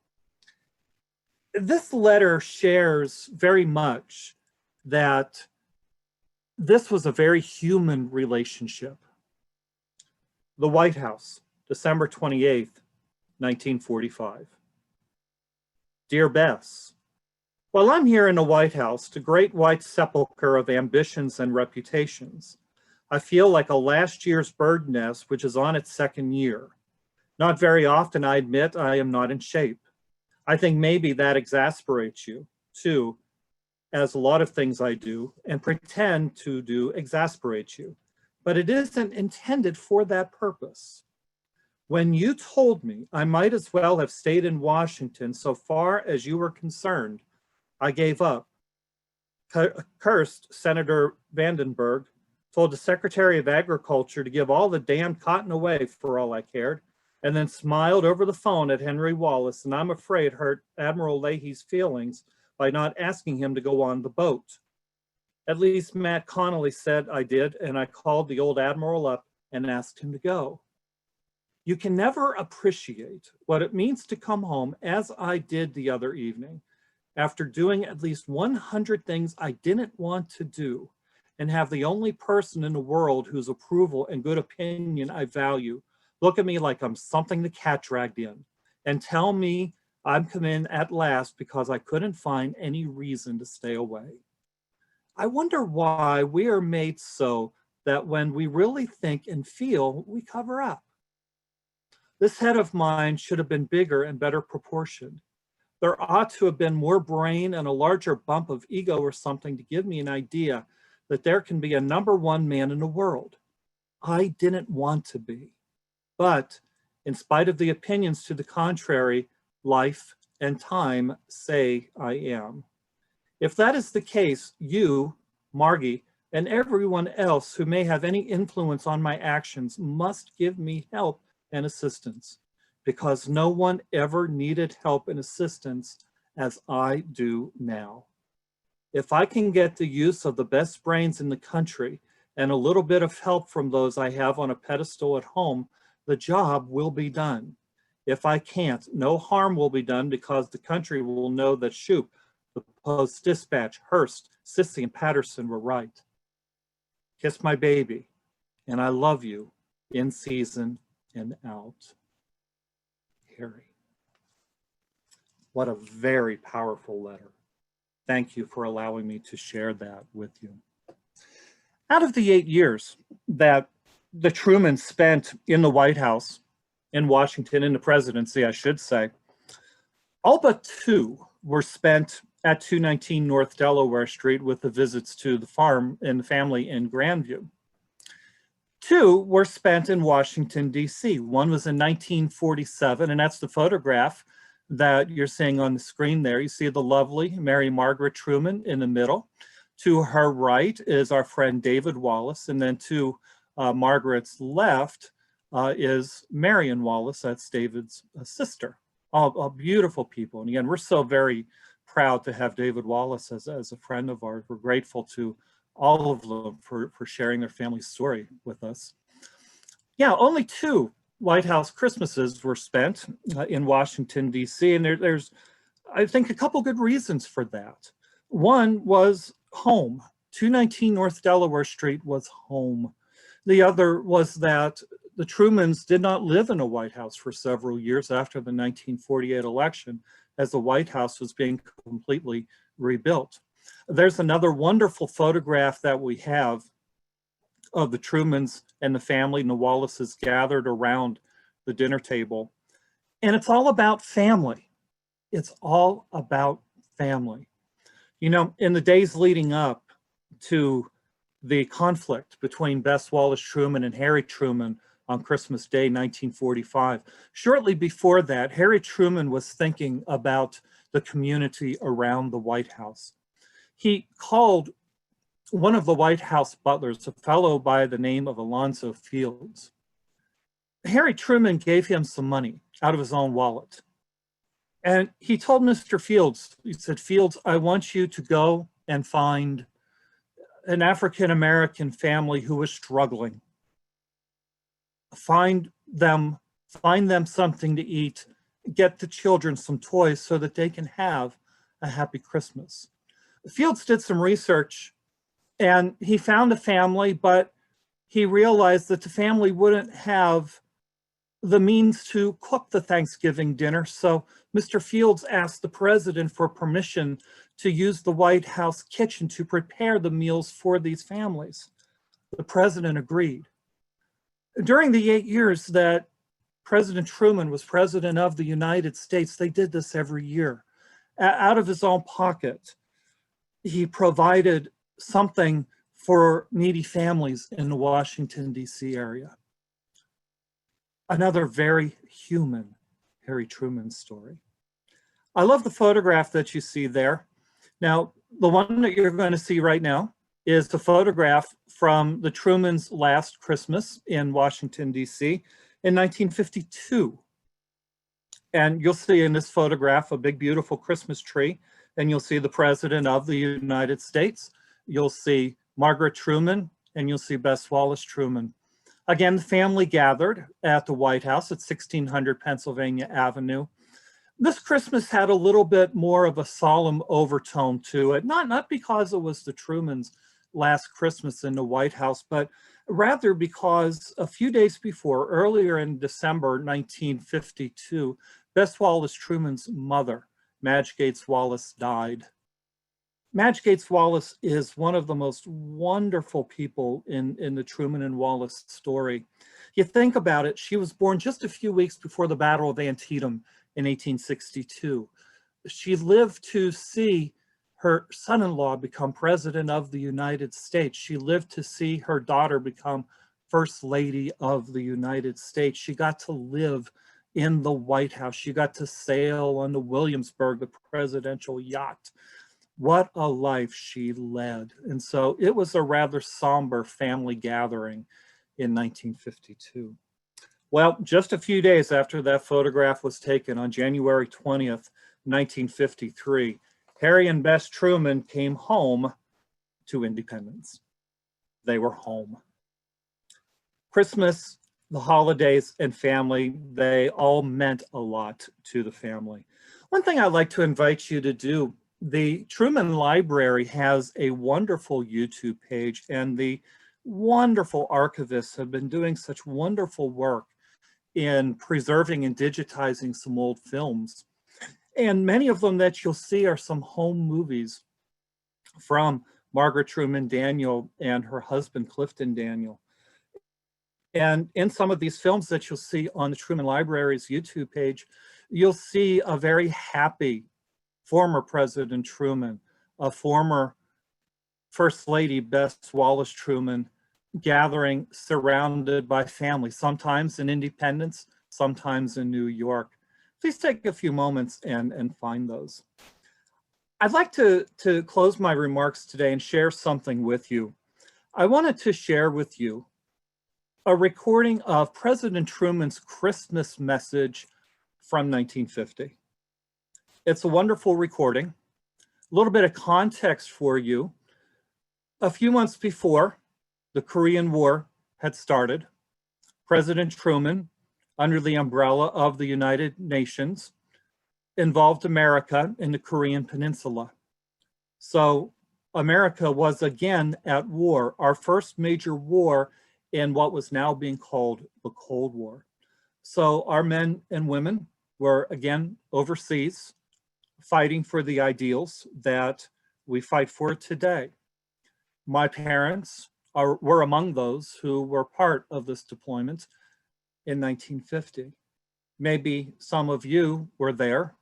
This letter shares very much that this was a very human relationship. The White House, December 28th, 1945. Dear Bess, While I'm here in the White House, the great white sepulcher of ambitions and reputations, I feel like a last year's bird nest which is on its second year. Not very often, I admit, I am not in shape. I think maybe that exasperates you, too, as a lot of things I do and pretend to do exasperate you. But it isn't intended for that purpose. When you told me I might as well have stayed in Washington so far as you were concerned, I gave up. Cursed Senator Vandenberg told the Secretary of Agriculture to give all the damned cotton away for all I cared, and then smiled over the phone at Henry Wallace, and I'm afraid hurt Admiral Leahy's feelings by not asking him to go on the boat. At least Matt Connolly said I did, and I called the old Admiral up and asked him to go. You can never appreciate what it means to come home, as I did the other evening, after doing at least 100 things I didn't want to do, and have the only person in the world whose approval and good opinion I value look at me like I'm something the cat dragged in and tell me I'm come in at last because I couldn't find any reason to stay away. I wonder why we are made so that when we really think and feel, we cover up. This head of mine should have been bigger and better proportioned. There ought to have been more brain and a larger bump of ego or something to give me an idea that there can be a number one man in the world. I didn't want to be. But in spite of the opinions to the contrary, life and time say I am. If that is the case, you, Margie, and everyone else who may have any influence on my actions must give me help and assistance, because no one ever needed help and assistance as I do now. If I can get the use of the best brains in the country and a little bit of help from those I have on a pedestal at home, the job will be done. If I can't, no harm will be done because the country will know that Shoup, the Post-Dispatch, Hearst, Sissy, and Patterson were right. Kiss my baby, and I love you in season and out. Harry. What a very powerful letter. Thank you for allowing me to share that with you. Out of the 8 years that the Trumans spent in the White House, in Washington, in the presidency, I should say, all but 2 were spent at 219 North Delaware Street with the visits to the farm and the family in Grandview. 2 were spent in Washington, D.C. One was in 1947, and that's the photograph that you're seeing on the screen there. You see the lovely Mary Margaret Truman in the middle. To her right is our friend David Wallace, and then to Margaret's left is Marion Wallace, that's David's sister. All beautiful people. And again, we're so very proud to have David Wallace as a friend of ours. We're grateful to all of them for sharing their family story with us. Yeah, only 2 White House Christmases were spent in Washington, D.C., and there's, I think, a couple good reasons for that. One was home. 219 North Delaware Street was home. The other was that the Trumans did not live in a White House for several years after the 1948 election, as the White House was being completely rebuilt. There's another wonderful photograph that we have of the Trumans and the family and the Wallaces gathered around the dinner table. And it's all about family. It's all about family. You know, in the days leading up to the conflict between Bess Wallace Truman and Harry Truman on Christmas Day, 1945, shortly before that, Harry Truman was thinking about the community around the White House. He called one of the White House butlers, a fellow by the name of Alonzo Fields. Harry Truman gave him some money out of his own wallet. And he told Mr. Fields, he said, Fields, I want you to go and find an African-American family who is struggling. Find them something to eat, get the children some toys so that they can have a happy Christmas. Fields did some research and he found a family, but he realized that the family wouldn't have the means to cook the Thanksgiving dinner. So Mr. Fields asked the president for permission to use the White House kitchen to prepare the meals for these families. The president agreed. During the 8 years that President Truman was president of the United States, they did this every year. Out of his own pocket, he provided something for needy families in the Washington, D.C. area. Another very human Harry Truman story. I love the photograph that you see there. Now, the one that you're going to see right now is the photograph from the Trumans' last Christmas in Washington, D.C. in 1952. And you'll see in this photograph a big, beautiful Christmas tree, and you'll see the President of the United States. You'll see Margaret Truman, and you'll see Bess Wallace Truman. Again, the family gathered at the White House at 1600 Pennsylvania Avenue. This Christmas had a little bit more of a solemn overtone to it, not because it was the Trumans' last Christmas in the White House, but rather because a few days before, earlier in December 1952, Bess Wallace Truman's mother, Madge Gates Wallace, died. Madge Gates Wallace is one of the most wonderful people in the Truman and Wallace story. You think about it, she was born just a few weeks before the Battle of Antietam in 1862. She lived to see her son-in-law become president of the United States. She lived to see her daughter become First Lady of the United States. She got to live in the White House. She got to sail on the Williamsburg, the presidential yacht. What a life she led. And so it was a rather somber family gathering in 1952. Well, just a few days after that photograph was taken on January 20th, 1953, Harry and Bess Truman came home to independence. They were home. Christmas, the holidays, and family, they all meant a lot to the family. One thing I'd like to invite you to do, the Truman Library has a wonderful YouTube page, and the wonderful archivists have been doing such wonderful work in preserving and digitizing some old films. And many of them that you'll see are some home movies from Margaret Truman Daniel and her husband, Clifton Daniel. And in some of these films that you'll see on the Truman Library's YouTube page, you'll see a very happy former President Truman, a former First Lady Bess Wallace Truman, gathering surrounded by family, sometimes in Independence, sometimes in New York. Please take a few moments and find those. I'd like to close my remarks today and share something with you. I wanted to share with you a recording of President Truman's Christmas message from 1950. It's a wonderful recording. A little bit of context for you. A few months before the Korean War had started, President Truman, under the umbrella of the United Nations, involved America in the Korean Peninsula. So America was again at war, our first major war in what was now being called the Cold War. So our men and women were again overseas, fighting for the ideals that we fight for today. My parents were among those who were part of this deployment in 1950. Maybe some of you were there.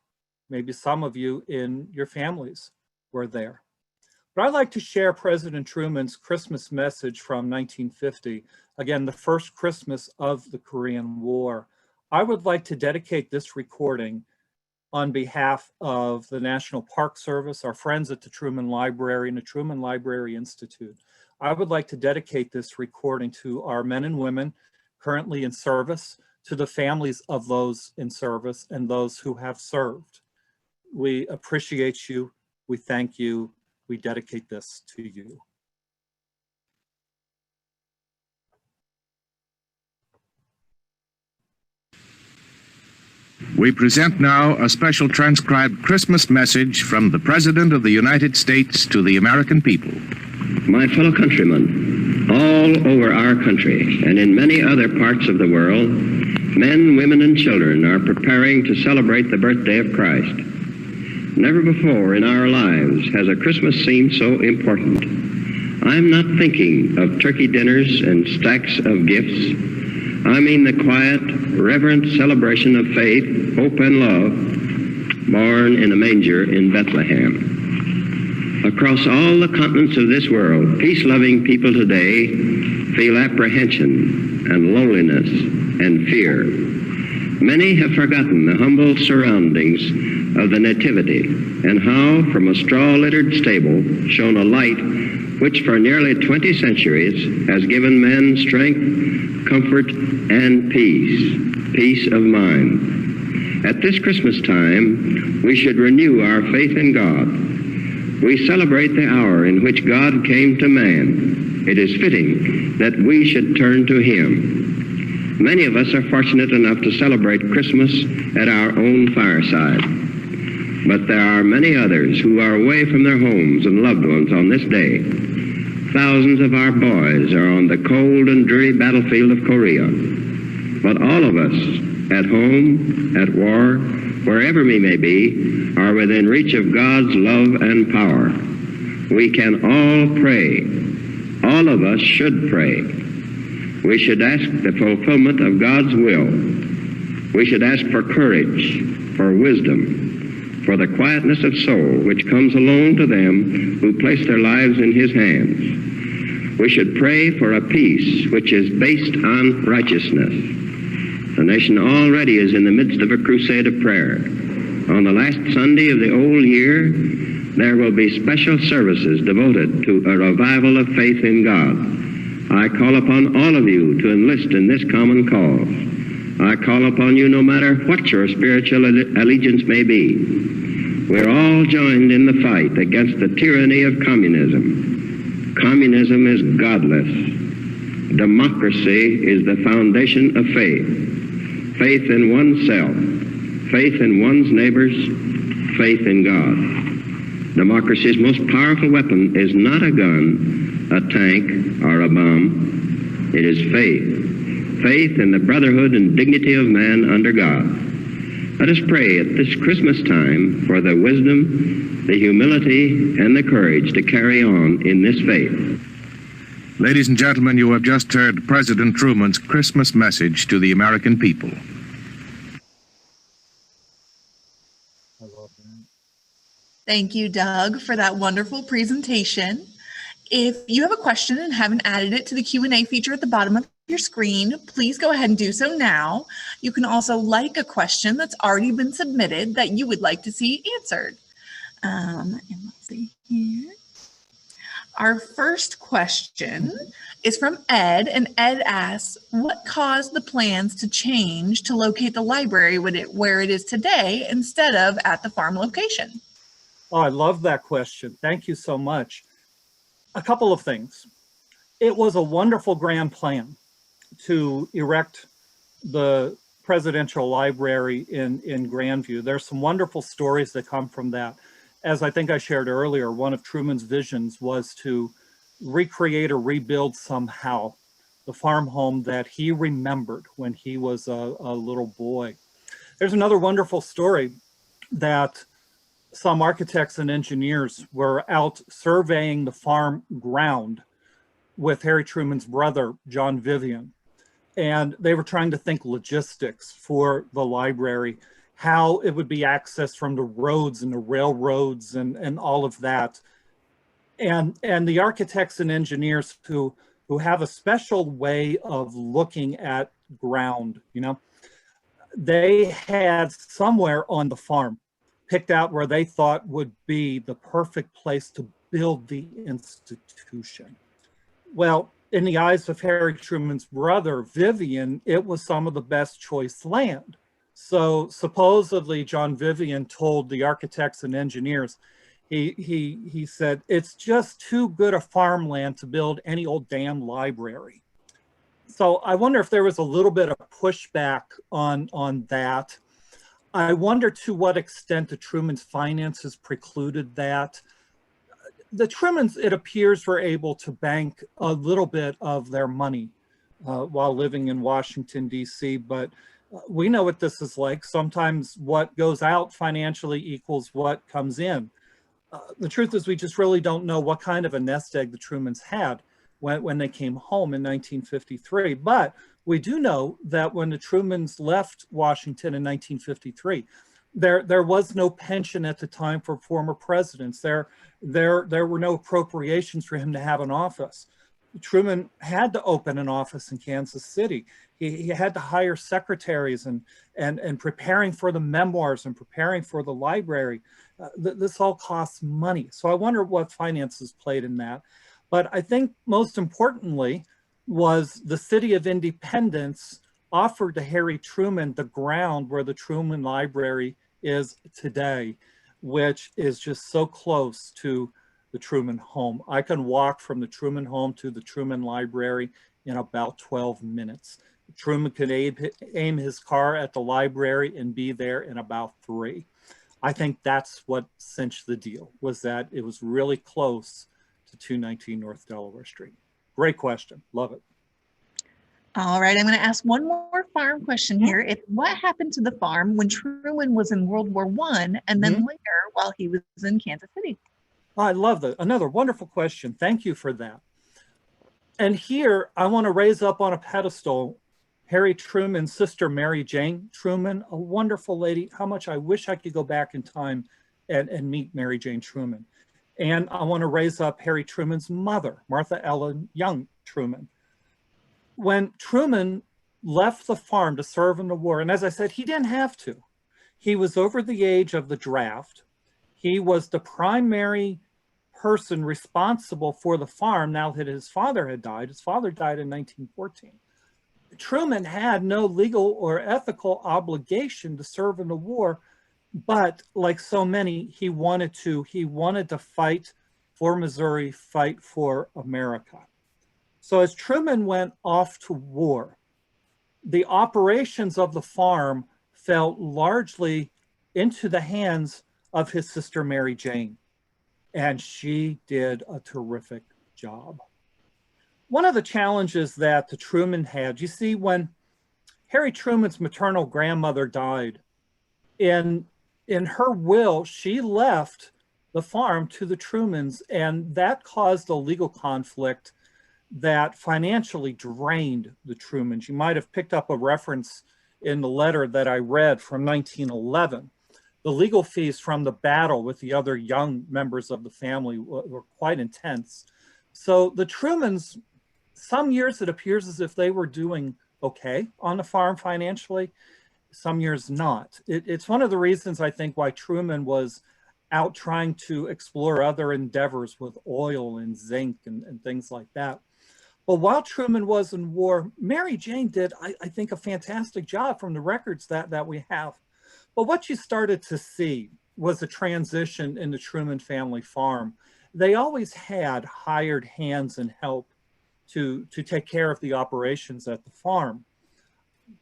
Maybe some of you in your families were there. But I'd like to share President Truman's Christmas message from 1950, again, the first Christmas of the Korean War. I would like to dedicate this recording on behalf of the National Park Service, our friends at the Truman Library and the Truman Library Institute. I would like to dedicate this recording to our men and women currently in service, to the families of those in service and those who have served. We appreciate you. We thank you. We dedicate this to you. We present now a special transcribed Christmas message from the President of the United States to the American people. My fellow countrymen, all over our country and in many other parts of the world, Men, women, and children are preparing to celebrate the birthday of Christ. Never before in our lives has a Christmas seemed so important. I'm not thinking of turkey dinners and stacks of gifts. I mean the quiet, reverent celebration of faith, hope, and love, born in a manger in Bethlehem. Across all the continents of this world, peace-loving people today feel apprehension and loneliness and fear. Many have forgotten the humble surroundings of the Nativity and how from a straw-littered stable shone a light which for nearly 20 centuries has given men strength, comfort, and peace of mind. At this Christmas time, we should renew our faith in God. We celebrate the hour in which God came to man. It is fitting that we should turn to Him. Many of us are fortunate enough to celebrate Christmas at our own fireside. But there are many others who are away from their homes and loved ones on this day. Thousands of our boys are on the cold and dreary battlefield of Korea. But all of us, at home, at war, wherever we may be, are within reach of God's love and power. We can all pray. All of us should pray. We should ask the fulfillment of God's will. We should ask for courage, for wisdom, for the quietness of soul which comes alone to them who place their lives in His hands. We should pray for a peace which is based on righteousness. The nation already is in the midst of a crusade of prayer. On the last Sunday of the old year, there will be special services devoted to a revival of faith in God. I call upon all of you to enlist in this common cause. I call upon you no matter what your spiritual allegiance may be. We're all joined in the fight against the tyranny of communism. Communism is godless. Democracy is the foundation of faith. Faith in oneself, faith in one's neighbors, faith in God. Democracy's most powerful weapon is not a gun, a tank, or a bomb. It is faith. Faith in the brotherhood and dignity of man under God. Let us pray at this Christmas time for the wisdom, the humility, and the courage to carry on in this faith. Ladies and gentlemen, you have just heard President Truman's Christmas message to the American people. Thank you, Doug, for that wonderful presentation. If you have a question and haven't added it to the Q&A feature at the bottom of your screen, please go ahead and do so now. You can also like a question that's already been submitted that you would like to see answered. And let's see here. Our first question is from Ed, and Ed asks, what caused the plans to change to locate the library where it is today instead of at the farm location? Oh, I love that question. Thank you so much. A couple of things. It was a wonderful grand plan to erect the presidential library in Grandview. There's some wonderful stories that come from that. As I think I shared earlier, one of Truman's visions was to recreate or rebuild somehow the farm home that he remembered when he was a little boy. There's another wonderful story that some architects and engineers were out surveying the farm ground with Harry Truman's brother, John Vivian. And they were trying to think logistics for the library, how it would be accessed from the roads and the railroads and all of that. And the architects and engineers who have a special way of looking at ground, you know, they had somewhere on the farm picked out where they thought would be the perfect place to build the institution. Well, in the eyes of Harry Truman's brother, Vivian, it was some of the best choice land. So supposedly John Vivian told the architects and engineers, he said, it's just too good a farmland to build any old damn library. So I wonder if there was a little bit of pushback on that. I wonder to what extent the Truman's finances precluded that. The Trumans, it appears, were able to bank a little bit of their money while living in Washington, D.C., but We know what this is like. Sometimes what goes out financially equals what comes in. The truth is we just really don't know what kind of a nest egg the Trumans had when they came home in 1953. But we do know that when the Trumans left Washington in 1953, there was no pension at the time for former presidents. There were no appropriations for him to have an office. Truman had to open an office in Kansas City. He had to hire secretaries and preparing for the memoirs and preparing for the library. This all costs money. So I wonder what finances played in that. But I think most importantly was the city of Independence offered to Harry Truman the ground where the Truman Library is today, which is just so close to the Truman home. I can walk from the Truman home to the Truman Library in about 12 minutes. Truman could aim his car at the library and be there in about 3. I think that's what cinched the deal, was that it was really close to 219 North Delaware Street. Great question. Love it. All right, I'm going to ask one more farm question here. What happened to the farm when Truman was in World War I and then later while he was in Kansas City? I love that. Another wonderful question. Thank you for that. And here I want to raise up on a pedestal Harry Truman's sister, Mary Jane Truman, a wonderful lady. How much I wish I could go back in time and meet Mary Jane Truman. And I want to raise up Harry Truman's mother, Martha Ellen Young Truman. When Truman left the farm to serve in the war, and as I said, he didn't have to. He was over the age of the draft. He was the primary person responsible for the farm now that his father had died. His father died in 1914. Truman had no legal or ethical obligation to serve in the war, but like so many, he wanted to fight for Missouri, fight for America. So as Truman went off to war, the operations of the farm fell largely into the hands of his sister, Mary Jane, and she did a terrific job. One of the challenges that the Truman had, you see, when Harry Truman's maternal grandmother died, in her will, she left the farm to the Trumans, and that caused a legal conflict that financially drained the Trumans. You might have picked up a reference in the letter that I read from 1911. The legal fees from the battle with the other young members of the family were quite intense. So the Trumans, some years it appears as if they were doing okay on the farm financially, some years not. It's one of the reasons I think why Truman was out trying to explore other endeavors with oil and zinc and things like that. But while Truman was in war, Mary Jane did, I think, a fantastic job from the records that we have. But what you started to see was a transition in the Truman family farm. They always had hired hands and help to take care of the operations at the farm.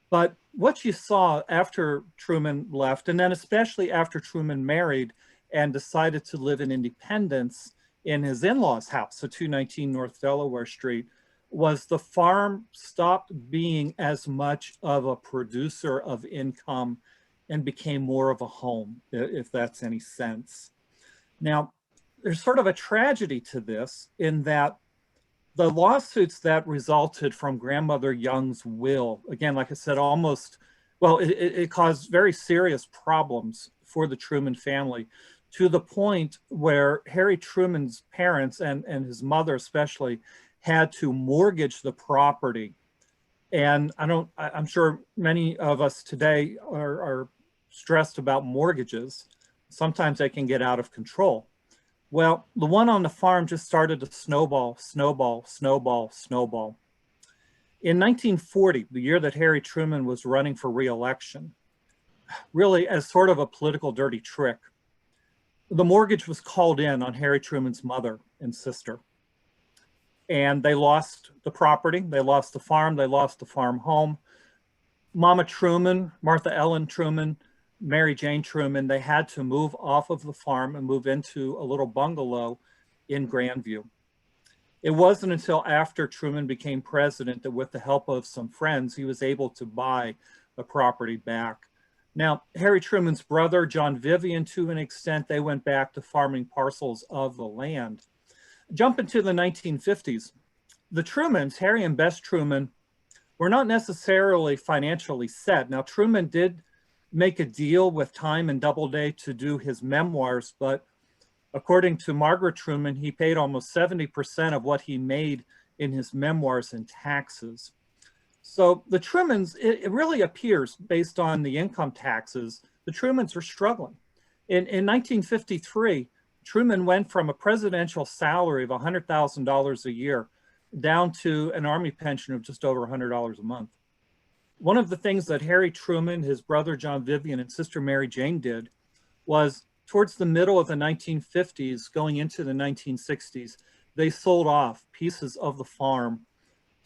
But what you saw after Truman left, and then especially after Truman married and decided to live in Independence in his in-laws' house, so 219 North Delaware Street, was the farm stopped being as much of a producer of income and became more of a home, if that's any sense. Now, there's sort of a tragedy to this in that the lawsuits that resulted from Grandmother Young's will, again, like I said, it caused very serious problems for the Truman family, to the point where Harry Truman's parents and his mother especially had to mortgage the property. And I'm sure many of us today are stressed about mortgages. Sometimes they can get out of control. Well, the one on the farm just started to snowball. In 1940, the year that Harry Truman was running for re-election, really as sort of a political dirty trick, the mortgage was called in on Harry Truman's mother and sister. And they lost the property, they lost the farm, they lost the farm home. Mama Truman, Martha Ellen Truman, Mary Jane Truman, they had to move off of the farm and move into a little bungalow in Grandview. It wasn't until after Truman became president that with the help of some friends, he was able to buy the property back. Now, Harry Truman's brother, John Vivian, to an extent, they went back to farming parcels of the land. Jump into the 1950s. The Trumans, Harry and Bess Truman, were not necessarily financially set. Now, Truman did make a deal with Time and Doubleday to do his memoirs, but according to Margaret Truman, he paid almost 70% of what he made in his memoirs in taxes. So the Trumans, it really appears, based on the income taxes, the Trumans are struggling. In 1953, Truman went from a presidential salary of $100,000 a year down to an Army pension of just over $100 a month. One of the things that Harry Truman, his brother John Vivian, and sister Mary Jane did was, towards the middle of the 1950s, going into the 1960s, they sold off pieces of the farm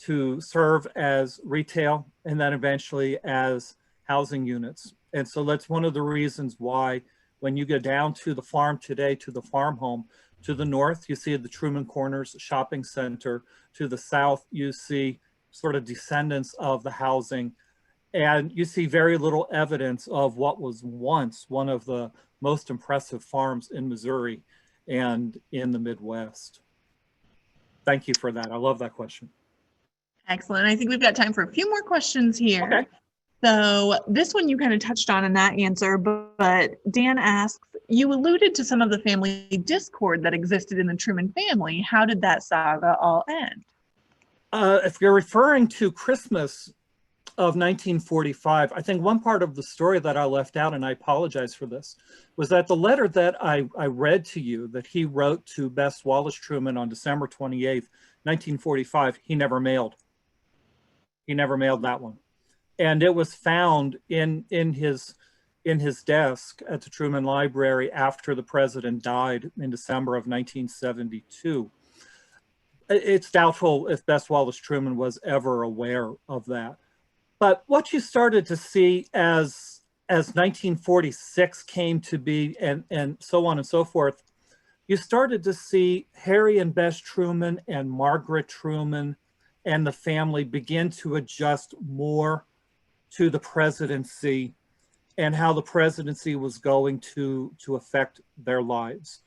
to serve as retail and then eventually as housing units. And so that's one of the reasons why when you go down to the farm today, to the farm home, to the north, you see the Truman Corners Shopping Center. To the south, you see sort of descendants of the housing. And you see very little evidence of what was once one of the most impressive farms in Missouri and in the Midwest. Thank you for that. I love that question. Excellent. I think we've got time for a few more questions here. Okay. So this one you kind of touched on in that answer, but Dan asks, you alluded to some of the family discord that existed in the Truman family. How did that saga all end? If you're referring to Christmas of 1945, I think one part of the story that I left out, and I apologize for this, was that the letter that I read to you that he wrote to Bess Wallace Truman on December 28th, 1945, he never mailed. He never mailed that one. And it was found in his desk at the Truman Library after the president died in December of 1972. It's doubtful if Bess Wallace Truman was ever aware of that. But what you started to see as 1946 came to be, and so on and so forth, you started to see Harry and Bess Truman and Margaret Truman and the family begin to adjust more to the presidency and how the presidency was going to affect their lives.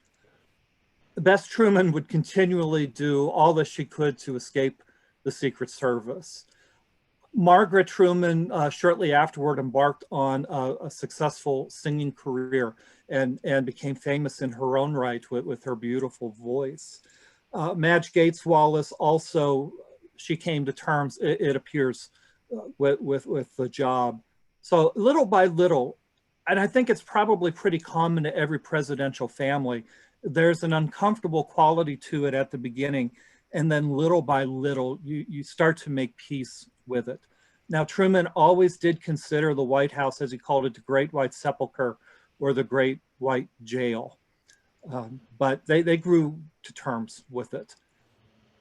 Bess Truman would continually do all that she could to escape the Secret Service. Margaret Truman shortly afterward embarked on a successful singing career and became famous in her own right with her beautiful voice. Madge Gates Wallace also, she came to terms, it appears, with the job. So little by little, and I think it's probably pretty common to every presidential family, there's an uncomfortable quality to it at the beginning, and then little by little, you start to make peace with it. Now, Truman always did consider the White House, as he called it, the Great White Sepulchre or the Great White Jail, but they grew to terms with it.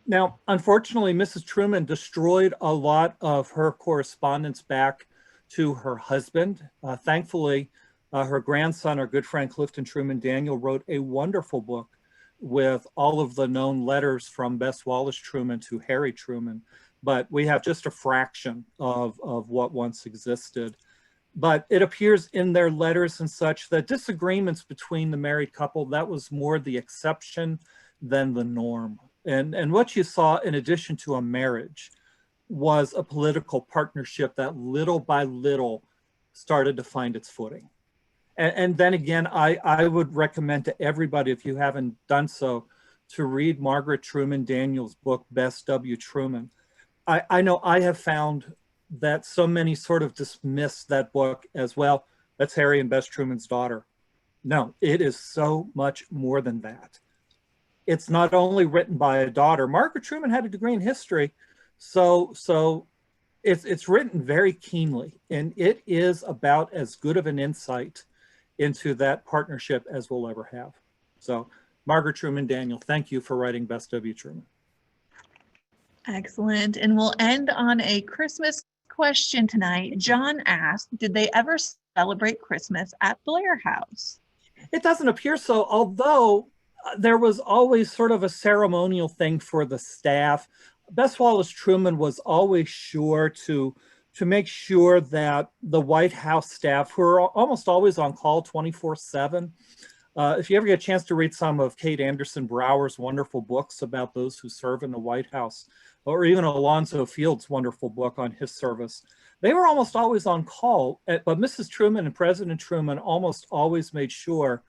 Now, unfortunately, Mrs. Truman destroyed a lot of her correspondence back to her husband. Thankfully, her grandson, our good friend Clifton Truman Daniel, wrote a wonderful book with all of the known letters from Bess Wallace Truman to Harry Truman. But we have just a fraction of what once existed. But it appears in their letters and such that disagreements between the married couple, that was more the exception than the norm. And what you saw, in addition to a marriage, was a political partnership that little by little started to find its footing. And then again, I would recommend to everybody, if you haven't done so, to read Margaret Truman Daniel's book, Bess W. Truman. I know I have found that so many sort of dismiss that book as, well, that's Harry and Bess Truman's daughter. No, it is so much more than that. It's not only written by a daughter. Margaret Truman had a degree in history, so it's written very keenly, and it is about as good of an insight into that partnership as we'll ever have. So, Margaret Truman Daniel, thank you for writing Bess W. Truman. Excellent. And we'll end on a Christmas question tonight. John asked, did they ever celebrate Christmas at Blair House? It doesn't appear so, although there was always sort of a ceremonial thing for the staff. Bess Wallace Truman was always sure to to make sure that the White House staff, who are almost always on call 24/7, if you ever get a chance to read some of Kate Anderson Brower's wonderful books about those who serve in the White House, or even Alonzo Field's wonderful book on his service, they were almost always on call. But Mrs. Truman and President Truman almost always made sure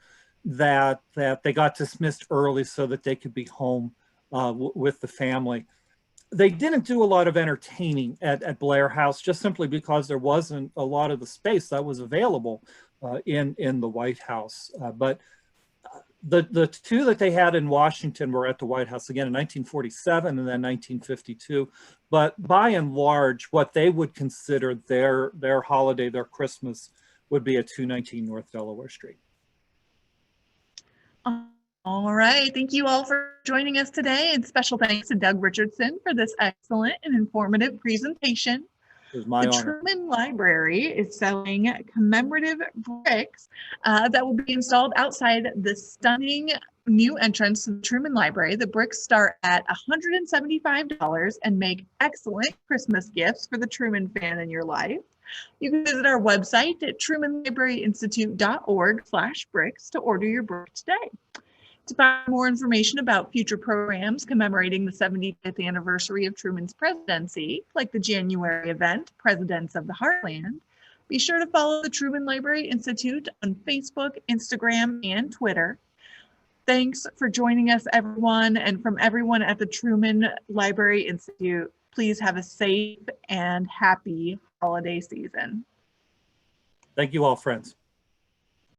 that they got dismissed early so that they could be home with the family. They didn't do a lot of entertaining at Blair House, just simply because there wasn't a lot of the space that was available in the White House. But the two that they had in Washington were at the White House again in 1947 and then 1952. But by and large, what they would consider their holiday, their Christmas, would be at 219 North Delaware Street. All right, thank you all for joining us today, and special thanks to Doug Richardson for this excellent and informative presentation. It was my honor. The Truman Library is selling commemorative bricks that will be installed outside the stunning new entrance to the Truman Library. The bricks start at $175 and make excellent Christmas gifts for the Truman fan in your life. You can visit our website at trumanlibraryinstitute.org/bricks to order your brick today. To find more information about future programs commemorating the 75th anniversary of Truman's presidency, like the January event, Presidents of the Heartland, be sure to follow the Truman Library Institute on Facebook, Instagram, and Twitter. Thanks for joining us, everyone, and from everyone at the Truman Library Institute, please have a safe and happy holiday season. Thank you all, friends.